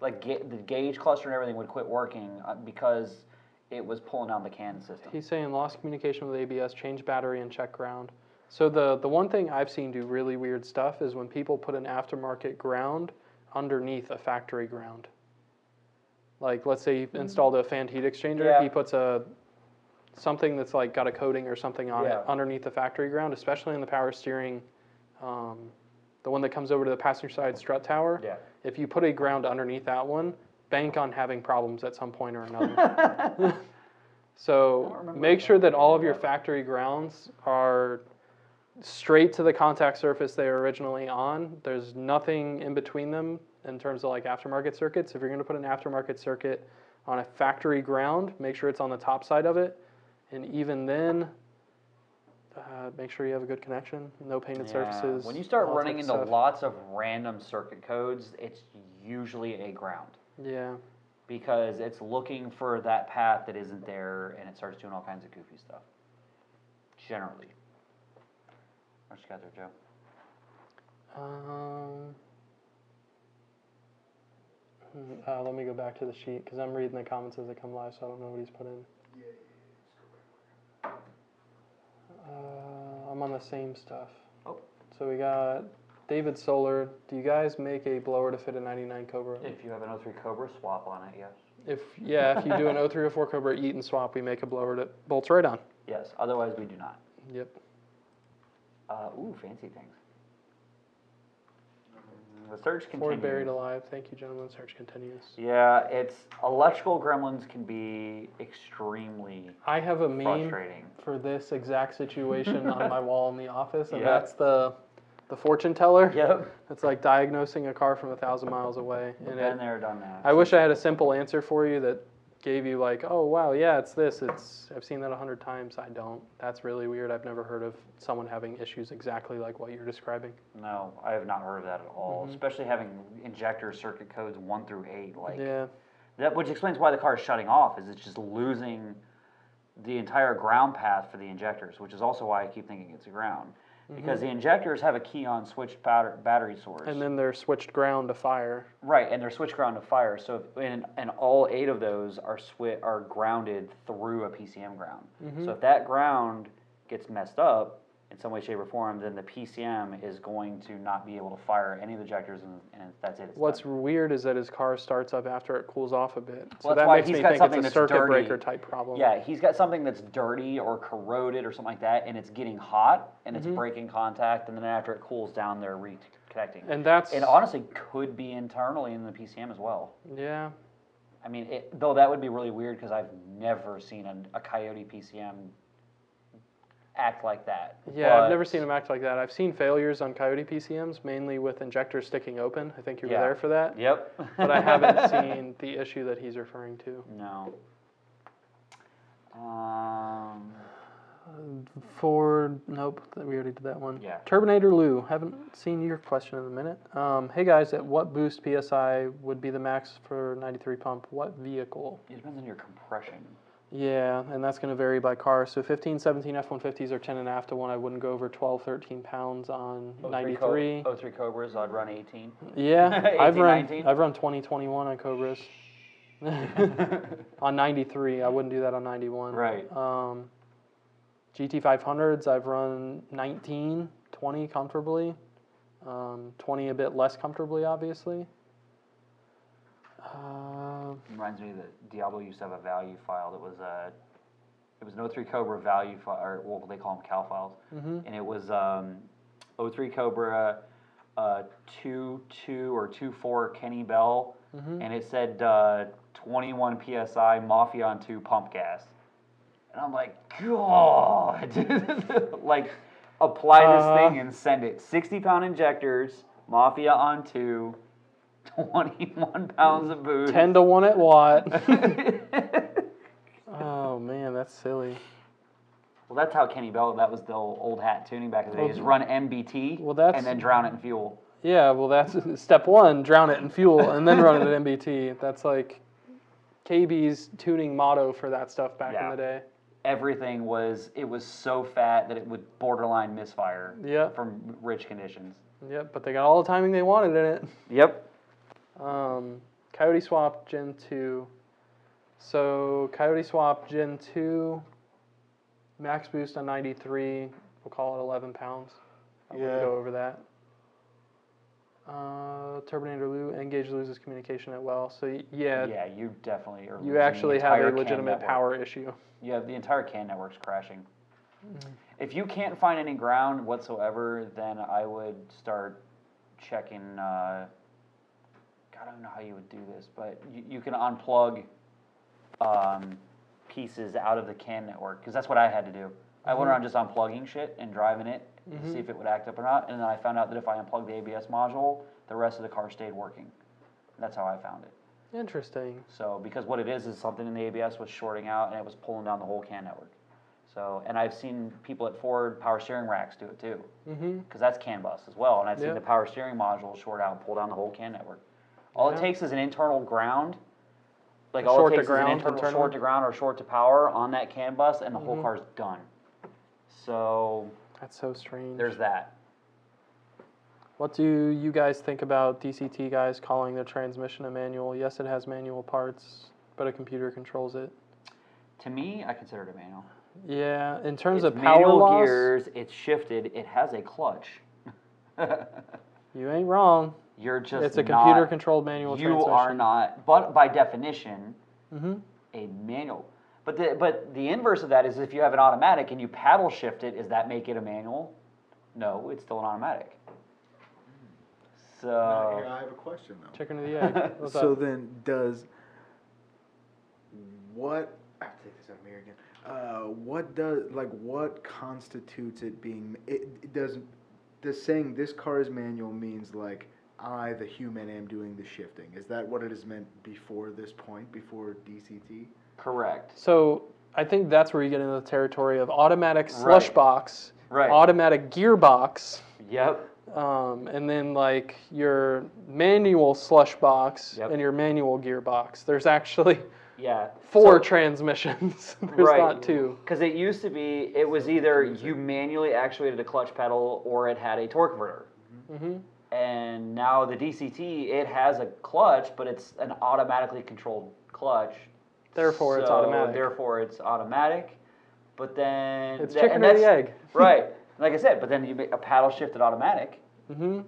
Like the gauge cluster and everything would quit working because it was pulling down the CAN system. He's saying lost communication with ABS, change battery, and check ground. So the one thing I've seen do really weird stuff is when people put an aftermarket ground underneath a factory ground. Like, let's say you installed a fan heat exchanger, he puts something that's like got a coating or something on it underneath the factory ground, especially in the power steering, the one that comes over to the passenger side strut tower. Yeah. If you put a ground underneath that one, bank on having problems at some point or another. So make sure that all of your factory grounds are straight to the contact surface they were originally on. There's nothing in between them in terms of like aftermarket circuits. If you're going to put an aftermarket circuit on a factory ground, make sure it's on the top side of it. And even then, make sure you have a good connection, no painted surfaces. When you start all that running type into of stuff. lots of random circuit codes, it's usually a ground. Yeah. Because it's looking for that path that isn't there and it starts doing all kinds of goofy stuff. Generally. What you got there, Joe? Let me go back to the sheet because I'm reading the comments as they come live, so I don't know what he's put in. I'm on the same stuff. Oh. So we got David Solar. Do you guys make a blower to fit a 99 Cobra? If you have an 03 Cobra, swap on it, yes. If you do an 0304 Cobra eat and swap, we make a blower that bolts right on. Yes, otherwise we do not. Yep. Ooh, fancy things. The search continues. Ford Buried Alive. Thank you, gentlemen. Search continues. Yeah, it's electrical gremlins can be extremely I have a meme frustrating. for this exact situation on my wall in the office, and that's the fortune teller. Yep. It's like diagnosing a car from 1,000 miles away. And Been there, done that. I wish I had a simple answer for you that gave you like, oh wow, yeah, it's this. I've seen that 100 times. I don't. That's really weird. I've never heard of someone having issues exactly like what you're describing. No, I have not heard of that at all. Especially having injector circuit codes 1 through 8, like that, which explains why the car is shutting off. Is it's just losing the entire ground path for the injectors, which is also why I keep thinking it's a ground. Because the injectors have a key-on switched battery source. And then they're switched ground to fire. Right, and they're switched ground to fire. So, and all 8 of those are grounded through a PCM ground. So if that ground gets messed up, in some way, shape, or form, then the PCM is going to not be able to fire any of the ejectors, and that's it. It's What's done. weird is that his car starts up after it cools off a bit. So Well, that's that why makes he's me got think something it's a that's circuit dirty. breaker type problem. Yeah, he's got something that's dirty or corroded or something like that, and it's getting hot, and it's breaking contact, and then after it cools down, they're reconnecting. And that's... It honestly could be internally in the PCM as well. Yeah. I mean, though that would be really weird because I've never seen a Coyote PCM act like that. Yeah, I've never seen them act like that. I've seen failures on Coyote PCMs, mainly with injectors sticking open. I think you were there for that. Yep. But I haven't seen the issue that he's referring to. No. Ford, nope, we already did that one. Yeah. Turbinator Lou, haven't seen your question in a minute. Hey guys, at what boost PSI would be the max for 93 pump? What vehicle? It depends on your compression. Yeah, and that's going to vary by car. So 15, 17 F-150s are 10.5 to 1. I wouldn't go over 12, 13 pounds on 93. 03 Cobras, I'd run 18. Yeah, 18, I've 19? run 20, 21 on Cobras. On 93, I wouldn't do that on 91. Right. GT500s, I've run 19, 20 comfortably. 20 a bit less comfortably, obviously. Reminds me that Diablo used to have a value file that was it was an 03 Cobra value file, or well, they call them cal files, and it was 03 Cobra 2.2 or 2.4 Kenny Bell, and it said 21 psi Mafia on 2 pump gas, and I'm like, God, like apply this thing and send it. 60-pound injectors, Mafia on 2. 21 pounds of boost. 10 to 1 at Watt. Oh, man, that's silly. Well, that's how Kenny Bell, that was the old hat tuning back in the day, is run MBT and then drown it in fuel. Yeah, well, that's step one, drown it in fuel and then run it at MBT. That's like KB's tuning motto for that stuff back in the day. Everything was so fat that it would borderline misfire from rich conditions. Yep, but they got all the timing they wanted in it. Yep. Coyote Swap Gen 2. So Coyote Swap Gen 2, max boost on 93, we'll call it 11 pounds. I wouldn't go over that. Turbinator Lou, Engage loses communication at well. So yeah. Yeah, you definitely are. You actually have a legitimate power issue. Yeah, the entire CAN network's crashing. If you can't find any ground whatsoever, then I would start checking. I don't know how you would do this, but you can unplug pieces out of the CAN network, because that's what I had to do. I went around just unplugging shit and driving it to see if it would act up or not, and then I found out that if I unplugged the ABS module, the rest of the car stayed working. That's how I found it. Interesting. So, because what it is something in the ABS was shorting out, and it was pulling down the whole CAN network. So, and I've seen people at Ford power steering racks do it too, because that's CAN bus as well, and I've seen the power steering module short out and pull down the whole CAN network. All it takes is an internal ground, like all it takes is an internal short to ground or short to power on that CAN bus, and the whole car's done. So that's so strange. There's that. What do you guys think about DCT guys calling their transmission a manual? Yes, it has manual parts, but a computer controls it. To me, I consider it a manual. Yeah, in terms of power manual loss, gears, it's shifted, it has a clutch. You ain't wrong. You're just it's a computer-controlled manual transmission. You are not, but by definition, a manual. But the inverse of that is if you have an automatic and you paddle shift it, does that make it a manual? No, it's still an automatic. So now, here I have a question though. Chicken or the egg? What's so up? then does what? I have to take this out of here again. What constitutes it being? Does saying this car is manual means like I, the human, am doing the shifting? Is that what it is meant before this point, before DCT? Correct. So I think that's where you get into the territory of automatic slush box, Right. automatic gearbox, Yep. and then like your manual slush box and your manual gearbox. There's actually four transmissions. There's not two. Because it used to be, it was either you manually actuated a clutch pedal or it had a torque converter. And now the DCT, it has a clutch, but it's an automatically controlled clutch. Therefore, it's automatic. Therefore, it's automatic. But then it's chicken or the egg. Right. Like I said, but then you make a paddle shifted automatic. Mm-hmm.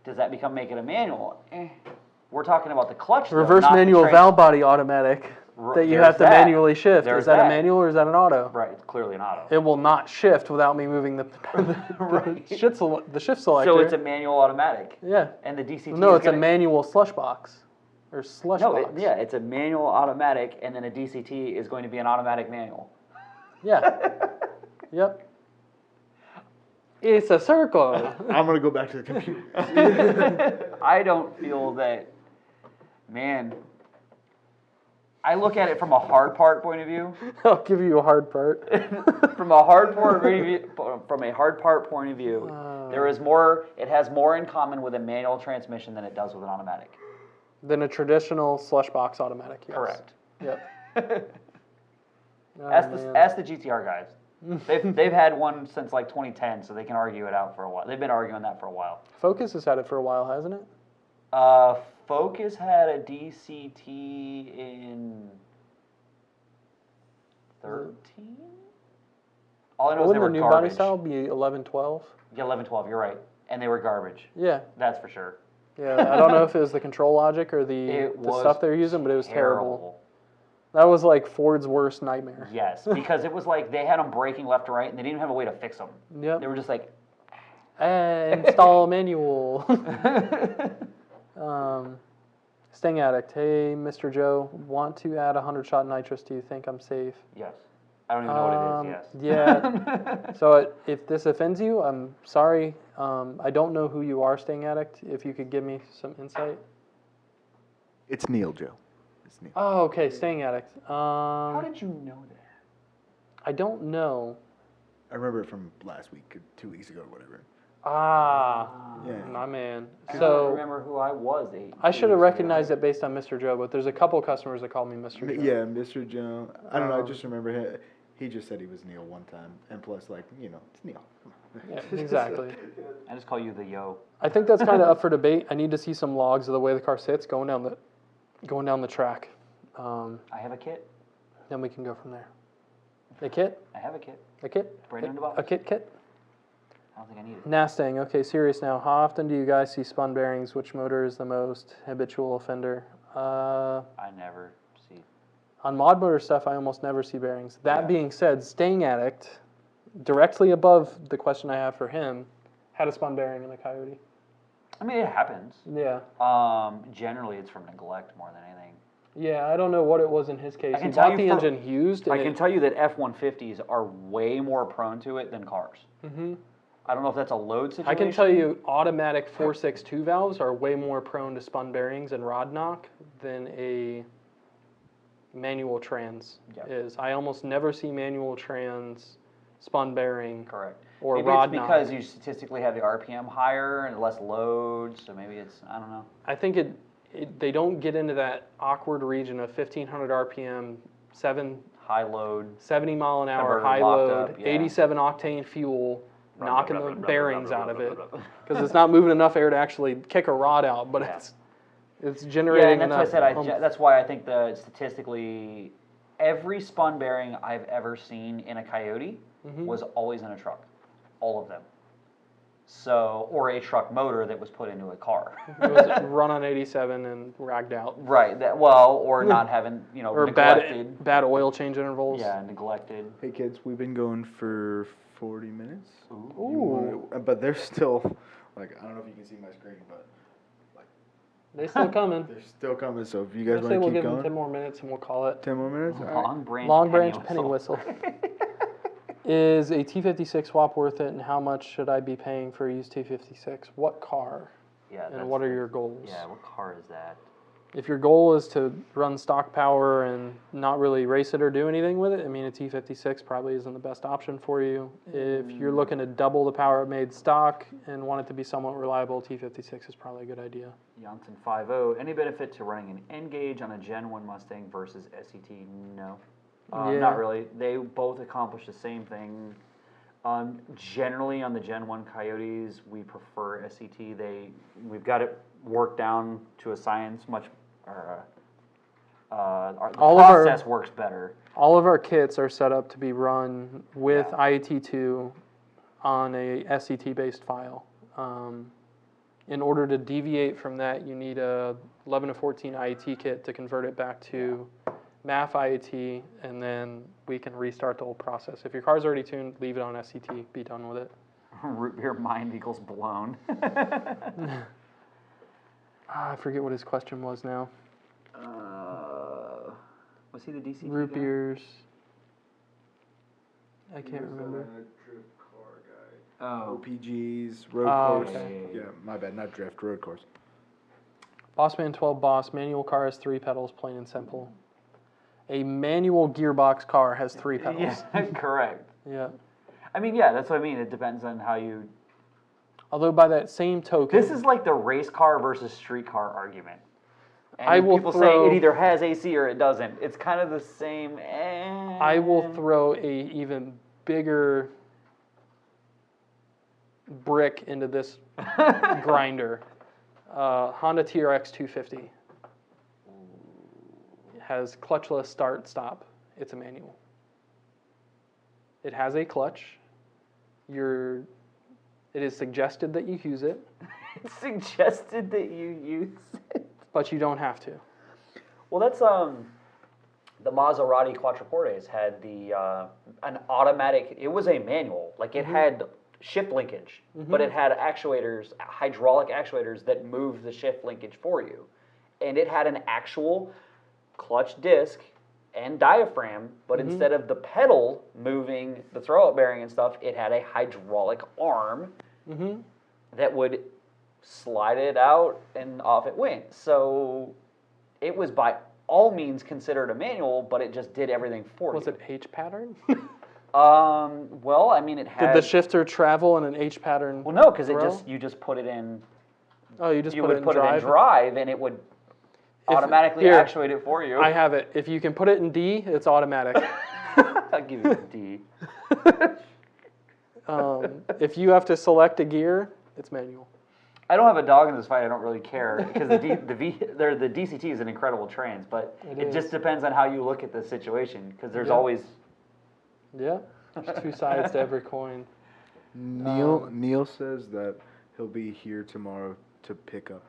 Does that make it a manual? We're talking about the clutch. Reverse though, manual valve body automatic that you have to manually shift. There's Is that a that. manual or is that an auto? Right, it's clearly an auto. It will not shift without me moving the shift selector. So it's a manual automatic. Yeah. And the DCT No, is it's a manual slush box. Or slush box. It's a manual automatic, and then a DCT is going to be an automatic manual. Yeah. Yep. It's a circle. I'm gonna go back to the computer. I don't feel that, man. I look at it from a hard part point of view. I'll give you a hard part. From a hard part point of view, there is more. It has more in common with a manual transmission than it does with an automatic. Than a traditional slush box automatic. Yes. Correct. Yep. Ask the GTR guys. They've had one since like 2010, so they can argue it out for a while. They've been arguing that for a while. Focus has had it for a while, hasn't it? Focus had a DCT in 13. All I know is they Wouldn't were the new garbage. body style be 11, 12? Yeah, 11, 12. You're right, and they were garbage. Yeah. That's for sure. Yeah. I don't know if it was the control logic or the stuff they're using, but it was terrible. That was like Ford's worst nightmare. Yes, because it was like they had them braking left to right, and they didn't even have a way to fix them. Yep. They were just like, install manual. Sting Addict. Hey, Mr. Joe, want to add 100 shot nitrous? Do you think I'm safe? yes. I don't even know what it is. Yes. Yeah. So if this offends you, I'm sorry. I don't know who you are, Sting Addict. If you could give me some insight. It's Neil, Joe. It's Neil. Oh, okay, Sting Addict. How did you know that? I don't know. I remember it from last week, 2 weeks ago, or whatever. Yeah. My man. I don't So remember who I was. I should have recognized it based on Mr. Joe, but there's a couple customers that call me Mr. Joe. Yeah, Mr. Joe. I don't know. I just remember him. He just said he was Neil one time, and plus, like, it's Neil. Yeah, exactly. I just call you the yo. I think that's kind of up for debate. I need to see some logs of the way the car sits going down the track. I have a kit. Then we can go from there. A kit? I have a kit. A kit? Brand new in the box. A kit? I don't think I need it. Nastang. Okay, serious now. How often do you guys see spun bearings? Which motor is the most habitual offender? I never see. On mod motor stuff, I almost never see bearings. That being said, Sting Addict, directly above the question I have for him, had a spun bearing in the Coyote. I mean, it happens. Yeah. Generally, it's from neglect more than anything. Yeah, I don't know what it was in his case. I can He tell bought you the for- engine used. I can tell you that F-150s are way more prone to it than cars. Mm-hmm. I don't know if that's a load situation. I can tell you automatic 462 valves are way more prone to spun bearings and rod knock than a manual trans is. I almost never see manual trans spun bearing Correct. or Maybe rod it's knock. because you statistically have the RPM higher and less load, so maybe it's, I don't know. I think they don't get into that awkward region of 1500 RPM, High load. 70 mile an hour Converter high locked load, up, yeah. 87 octane fuel, knocking the bearings out of it because it's not moving enough air to actually kick a rod out, but it's generating Yeah, and that's enough. why I said that's why I think that statistically, every spun bearing I've ever seen in a Coyote was always in a truck, all of them. So, or a truck motor that was put into a car. It was run on 87 and ragged out. Right. Or not having, Or neglected. bad oil change intervals. Yeah, neglected. Hey, kids, we've been going for 40 minutes. Ooh. But they're still, like, I don't know if you can see my screen, but They still coming. they're still coming. So if you I guys say want we'll to give keep them 10 going, more minutes and we'll call it. 10 more minutes. All right. Long Branch penny whistle. Is a T56 swap worth it, and how much should I be paying for a used T56? What car? Yeah. And what are your goals? Yeah, what car is that? If your goal is to run stock power and not really race it or do anything with it, I mean, a T56 probably isn't the best option for you. If you're looking to double the power it made stock and want it to be somewhat reliable, T56 is probably a good idea. Janssen 5.0. Any benefit to running an N-Gauge on a Gen 1 Mustang versus SET? No. Yeah. Not really. They both accomplish the same thing. Generally, on the Gen 1 Coyotes, we prefer SET. We've got it worked down to a science the process works better. All of our kits are set up to be run with IAT2 on a SCT-based file. In order to deviate from that, you need a 11 to 14 IET kit to convert it back to MAF IET, and then we can restart the whole process. If your car's already tuned, leave it on SCT, be done with it. Root beer mind equals blown. I forget what his question was now. Was he the DCT Root guy? beers. I can't remember. Drift car guy. Oh. OPGs, road course. Okay. Yeah, my bad, not drift, road course. Bossman 12 Boss, manual car has 3 pedals, plain and simple. A manual gearbox car has 3 pedals. Yeah, correct. Yeah. I mean, yeah, that's what I mean. It depends on how you. Although by that same token, This is like the race car versus street car argument. And I will people throw- say it either has AC or it doesn't. It's kind of the same. I will throw a even bigger brick into this grinder. Honda TRX 250 has clutchless start stop. It's a manual. It has a clutch. It is suggested that you use it, It's suggested that you use it. but you don't have to. Well, that's the Maserati Quattroportes had an automatic. It was a manual, like it had shift linkage, but it had actuators, hydraulic actuators that moved the shift linkage for you, and it had an actual clutch disc and diaphragm, but instead of the pedal moving the throw-up bearing and stuff, it had a hydraulic arm that would slide it out and off it went. So it was by all means considered a manual, but it just did everything for Was you. it H pattern? Well, I mean, it had. Did the shifter travel in an H pattern? Well, no, because throw? you just put it in. Oh, you just You put would it in put drive. it in drive, and it would automatically here, actuate it for you. I have it. If you can put it in D, it's automatic. I'll give you a D. If you have to select a gear, it's manual. I don't have a dog in this fight. I don't really care because the DCT is an incredible trans, but It it is. just depends on how you look at the situation because there's Yeah. always. Yeah, there's 2 sides to every coin. Neil says that he'll be here tomorrow to pick up.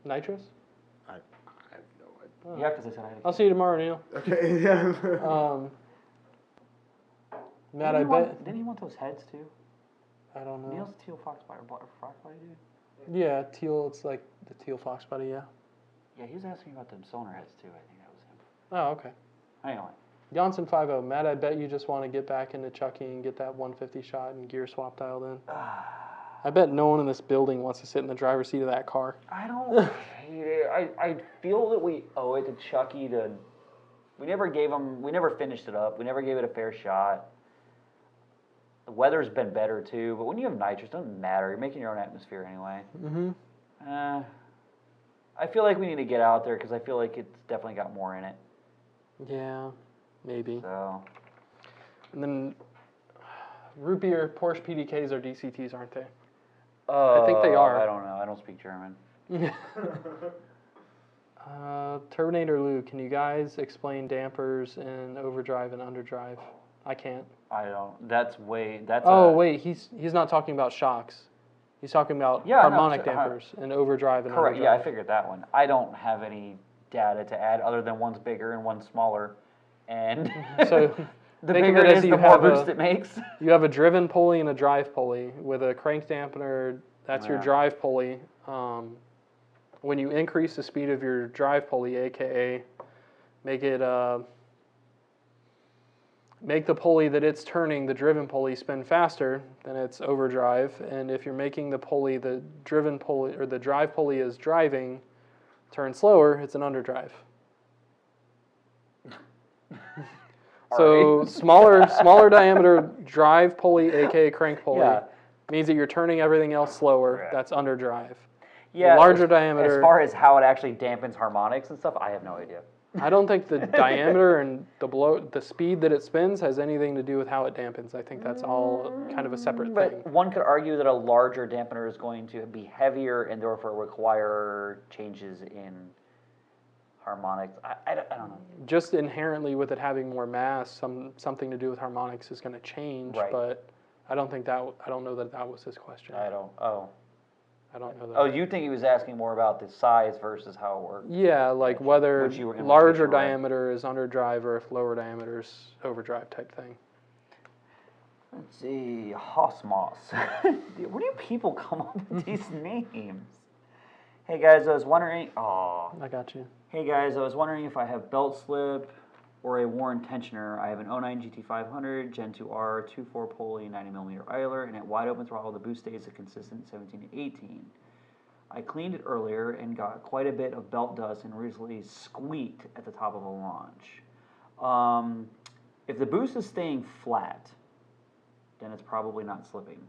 Nitrous? I have no idea. Yeah, because I said I had. I'll see you tomorrow, Neil. Okay, yeah. Matt, I bet. Didn't he want those heads too? I don't know. Neil's teal fox body dude. Yeah, teal. It's like the teal fox buddy. Yeah. Yeah, he was asking about them sonar heads too. I think that was him. Oh, okay. Anyway. Johnson 50. Matt, I bet you just want to get back into Chucky and get that 150 shot and gear swap dialed in. I bet no one in this building wants to sit in the driver's seat of that car. I don't. I feel that we owe it to Chucky to. We never finished it up. We never gave it a fair shot. The weather's been better too, but when you have nitrous, it doesn't matter. You're making your own atmosphere anyway. I feel like we need to get out there because I feel like it's definitely got more in it. Yeah, maybe. So. And then root beer Porsche PDKs are DCTs, aren't they? I think they are. I don't know. I don't speak German. Terminator Lou, can you guys explain dampers in overdrive and underdrive? I can't. I don't. That's. Oh wait, he's not talking about shocks. He's talking about Yeah, no, harmonic so- dampers in overdrive and Correct. Yeah, I underdrive. figured that one. I don't have any data to add other than one's bigger and one's smaller, and So the think of bigger it it as is, you the more have boost it makes. You have a driven pulley and a drive pulley with a crank dampener. That's your Yeah. drive pulley. When you increase the speed of your drive pulley, aka make the pulley that it's turning, the driven pulley, spin faster, then it's overdrive. And if you're making the pulley, the driven pulley or the drive pulley is driving, turn slower, it's an underdrive. So smaller diameter drive pulley, aka crank pulley, Yeah. means that you're turning everything else slower. Right. That's underdrive. Yeah. larger as, diameter- As far as how it actually dampens harmonics and stuff, I have no idea. I don't think the diameter and the speed that it spins has anything to do with how it dampens. I think that's all kind of a separate thing. But one could argue that a larger dampener is going to be heavier and therefore require changes in harmonics. I don't know. Just inherently with it having more mass, something to do with harmonics is going to change. Right. But I don't know that was his question. I don't know that. Oh, you think he was asking more about the size versus how it works? Yeah, like whether larger diameter is underdrive or if lower diameter is overdrive type thing. Let's see, Hosmos. Where do people come up with these names? Hey guys, I was wondering. Oh, I got you. Hey guys, I was wondering if I have belt slip or a worn tensioner. I have an 09 GT500 Gen 2R 2.4 pulley 90mm idler, and at wide open throttle, the boost stays a consistent 17 to 18. I cleaned it earlier and got quite a bit of belt dust and recently squeaked at the top of a launch. If the boost is staying flat, then it's probably not slipping.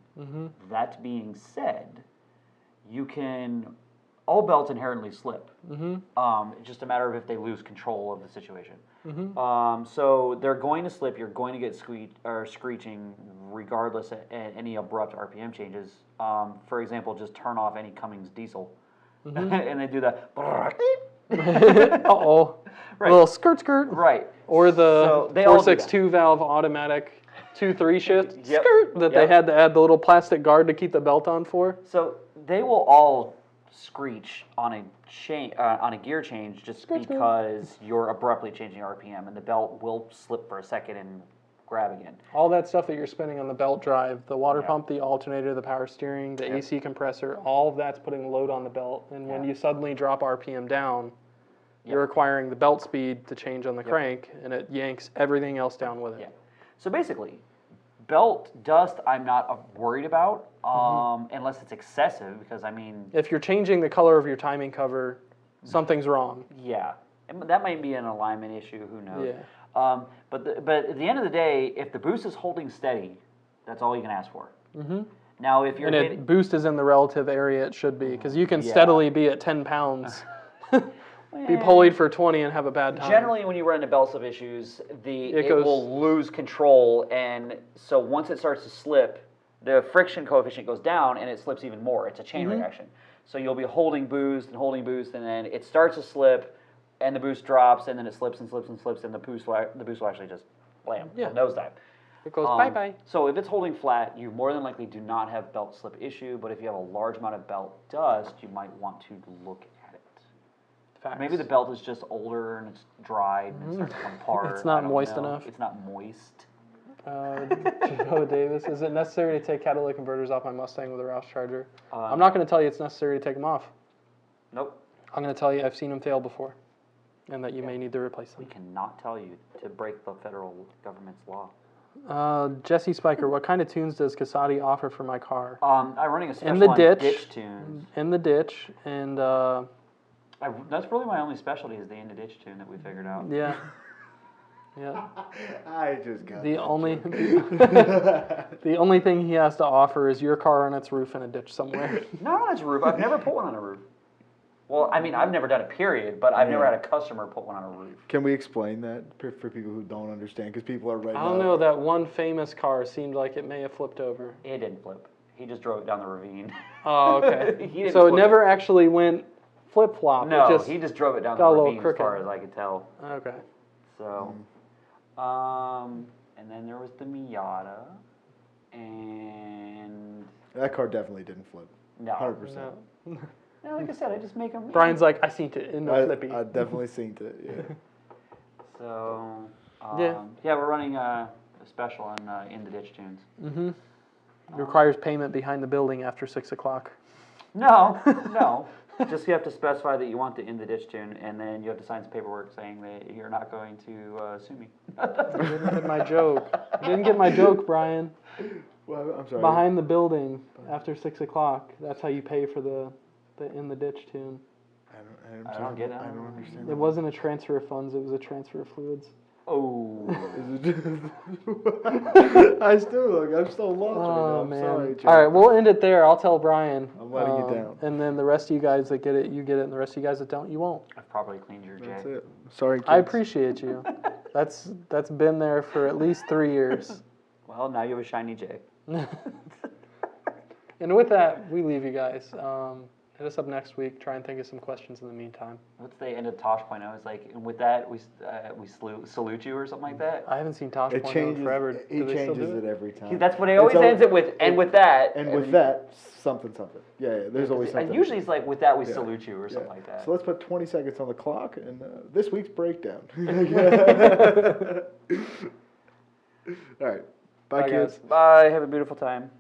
That being said, all belts inherently slip. It's just a matter of if they lose control of the situation. So they're going to slip. You're going to get screeching regardless of any abrupt RPM changes. For example, just turn off any Cummins diesel, and they do that. Uh-oh. Right. Little skirt. Right. Or the 462 valve automatic 2-3 shift skirt that they had to add the little plastic guard to keep the belt on for. So they will all screech on a gear change just because you're abruptly changing RPM, and the belt will slip for a second and grab again. All that stuff that you're spending on the belt drive, the water pump, the alternator, the power steering, the AC compressor, all of that's putting a load on the belt. And when you suddenly drop RPM down, you're requiring the belt speed to change on the crank, and it yanks everything else down with it. So basically, belt dust I'm not worried about unless it's excessive, because I mean... If you're changing the color of your timing cover, something's wrong. Yeah. And that might be an alignment issue, who knows. Yeah. But at the end of the day, if the boost is holding steady, that's all you can ask for. Now, if you're boost is in the relative area it should be, because you can steadily be at 10 pounds, be pulleyed for 20 and have a bad time. Generally, when you run into belt slip issues, it will lose control, and so once it starts to slip, the friction coefficient goes down and it slips even more. It's a chain reaction. So you'll be holding boost, and then it starts to slip, and the boost drops, and then it slips and slips and slips, and the boost will actually just blam, nosedive. It goes bye-bye. So if it's holding flat, you more than likely do not have belt slip issue, but if you have a large amount of belt dust, you might want to look at it. Facts. Maybe the belt is just older and it's dried and it starts to come apart. It's not moist enough. It's not moist. Joe Davis, is it necessary to take catalytic converters off my Mustang with a Roush Charger? I'm not going to tell you it's necessary to take them off. Nope. I'm going to tell you I've seen them fail before, and that you may need to replace them. We cannot tell you to break the federal government's law. Jesse Spiker, what kind of tunes does Casati offer for my car? I'm running a special in the ditch, ditch tunes. In the ditch, and that's really my only specialty is the in the ditch tune that we figured out. Yeah. Yeah. I just got the only thing he has to offer is your car on its roof in a ditch somewhere. Not on its roof. I've never put one on a roof. Well, I mean, I've never done it, period, but I've never had a customer put one on a roof. Can we explain that for people who don't understand? Because people are I don't know, that one famous car seemed like it may have flipped over. It didn't flip. He just drove it down the ravine. Oh, okay. So it never actually went flip-flop. No, he just drove it down the ravine as far as I could tell. Okay. So, and then there was the Miata, and... That car definitely didn't flip. No. 100%. No. No, like I said, I just make them... Brian's like, I seen it in the flippy. I definitely seen it, yeah. So, yeah, we're running a special on In the Ditch tunes. Mm-hmm. It requires payment behind the building after 6 o'clock. No. Just you have to specify that you want the In the Ditch tune, and then you have to sign some paperwork saying that you're not going to sue me. You didn't get my joke. You didn't get my joke, Brian. Well, I'm sorry. Behind the building after 6 o'clock. That's how you pay for the In the Ditch tune. I don't get it. I don't understand. It wasn't a transfer of funds, it was a transfer of fluids. Oh. I'm still launching. Oh, I'm man. sorry, Joe. All right, we'll end it there. I'll tell Brian. I'm letting you down. And then the rest of you guys that get it, you get it. And the rest of you guys that don't, you won't. I've probably cleaned your J. That's it. Sorry, kids. I appreciate you. That's been there for at least 3 years. Well, now you have a shiny J. And with that, we leave you guys. Hit us up next week. Try and think of some questions in the meantime. What's the end of Tosh point? I was like, and with that, we salute you or something like that. I haven't seen Tosh It Point changes. forever. He Do they still changes do it every time. That's what he It's always always- ends it with. And with that. And with that, something. Yeah, there's always something. And usually it's like, with that, we Yeah. salute you or Yeah. something like that. So let's put 20 seconds on the clock and this week's breakdown. All right. Bye, kids. Bye. Have a beautiful time.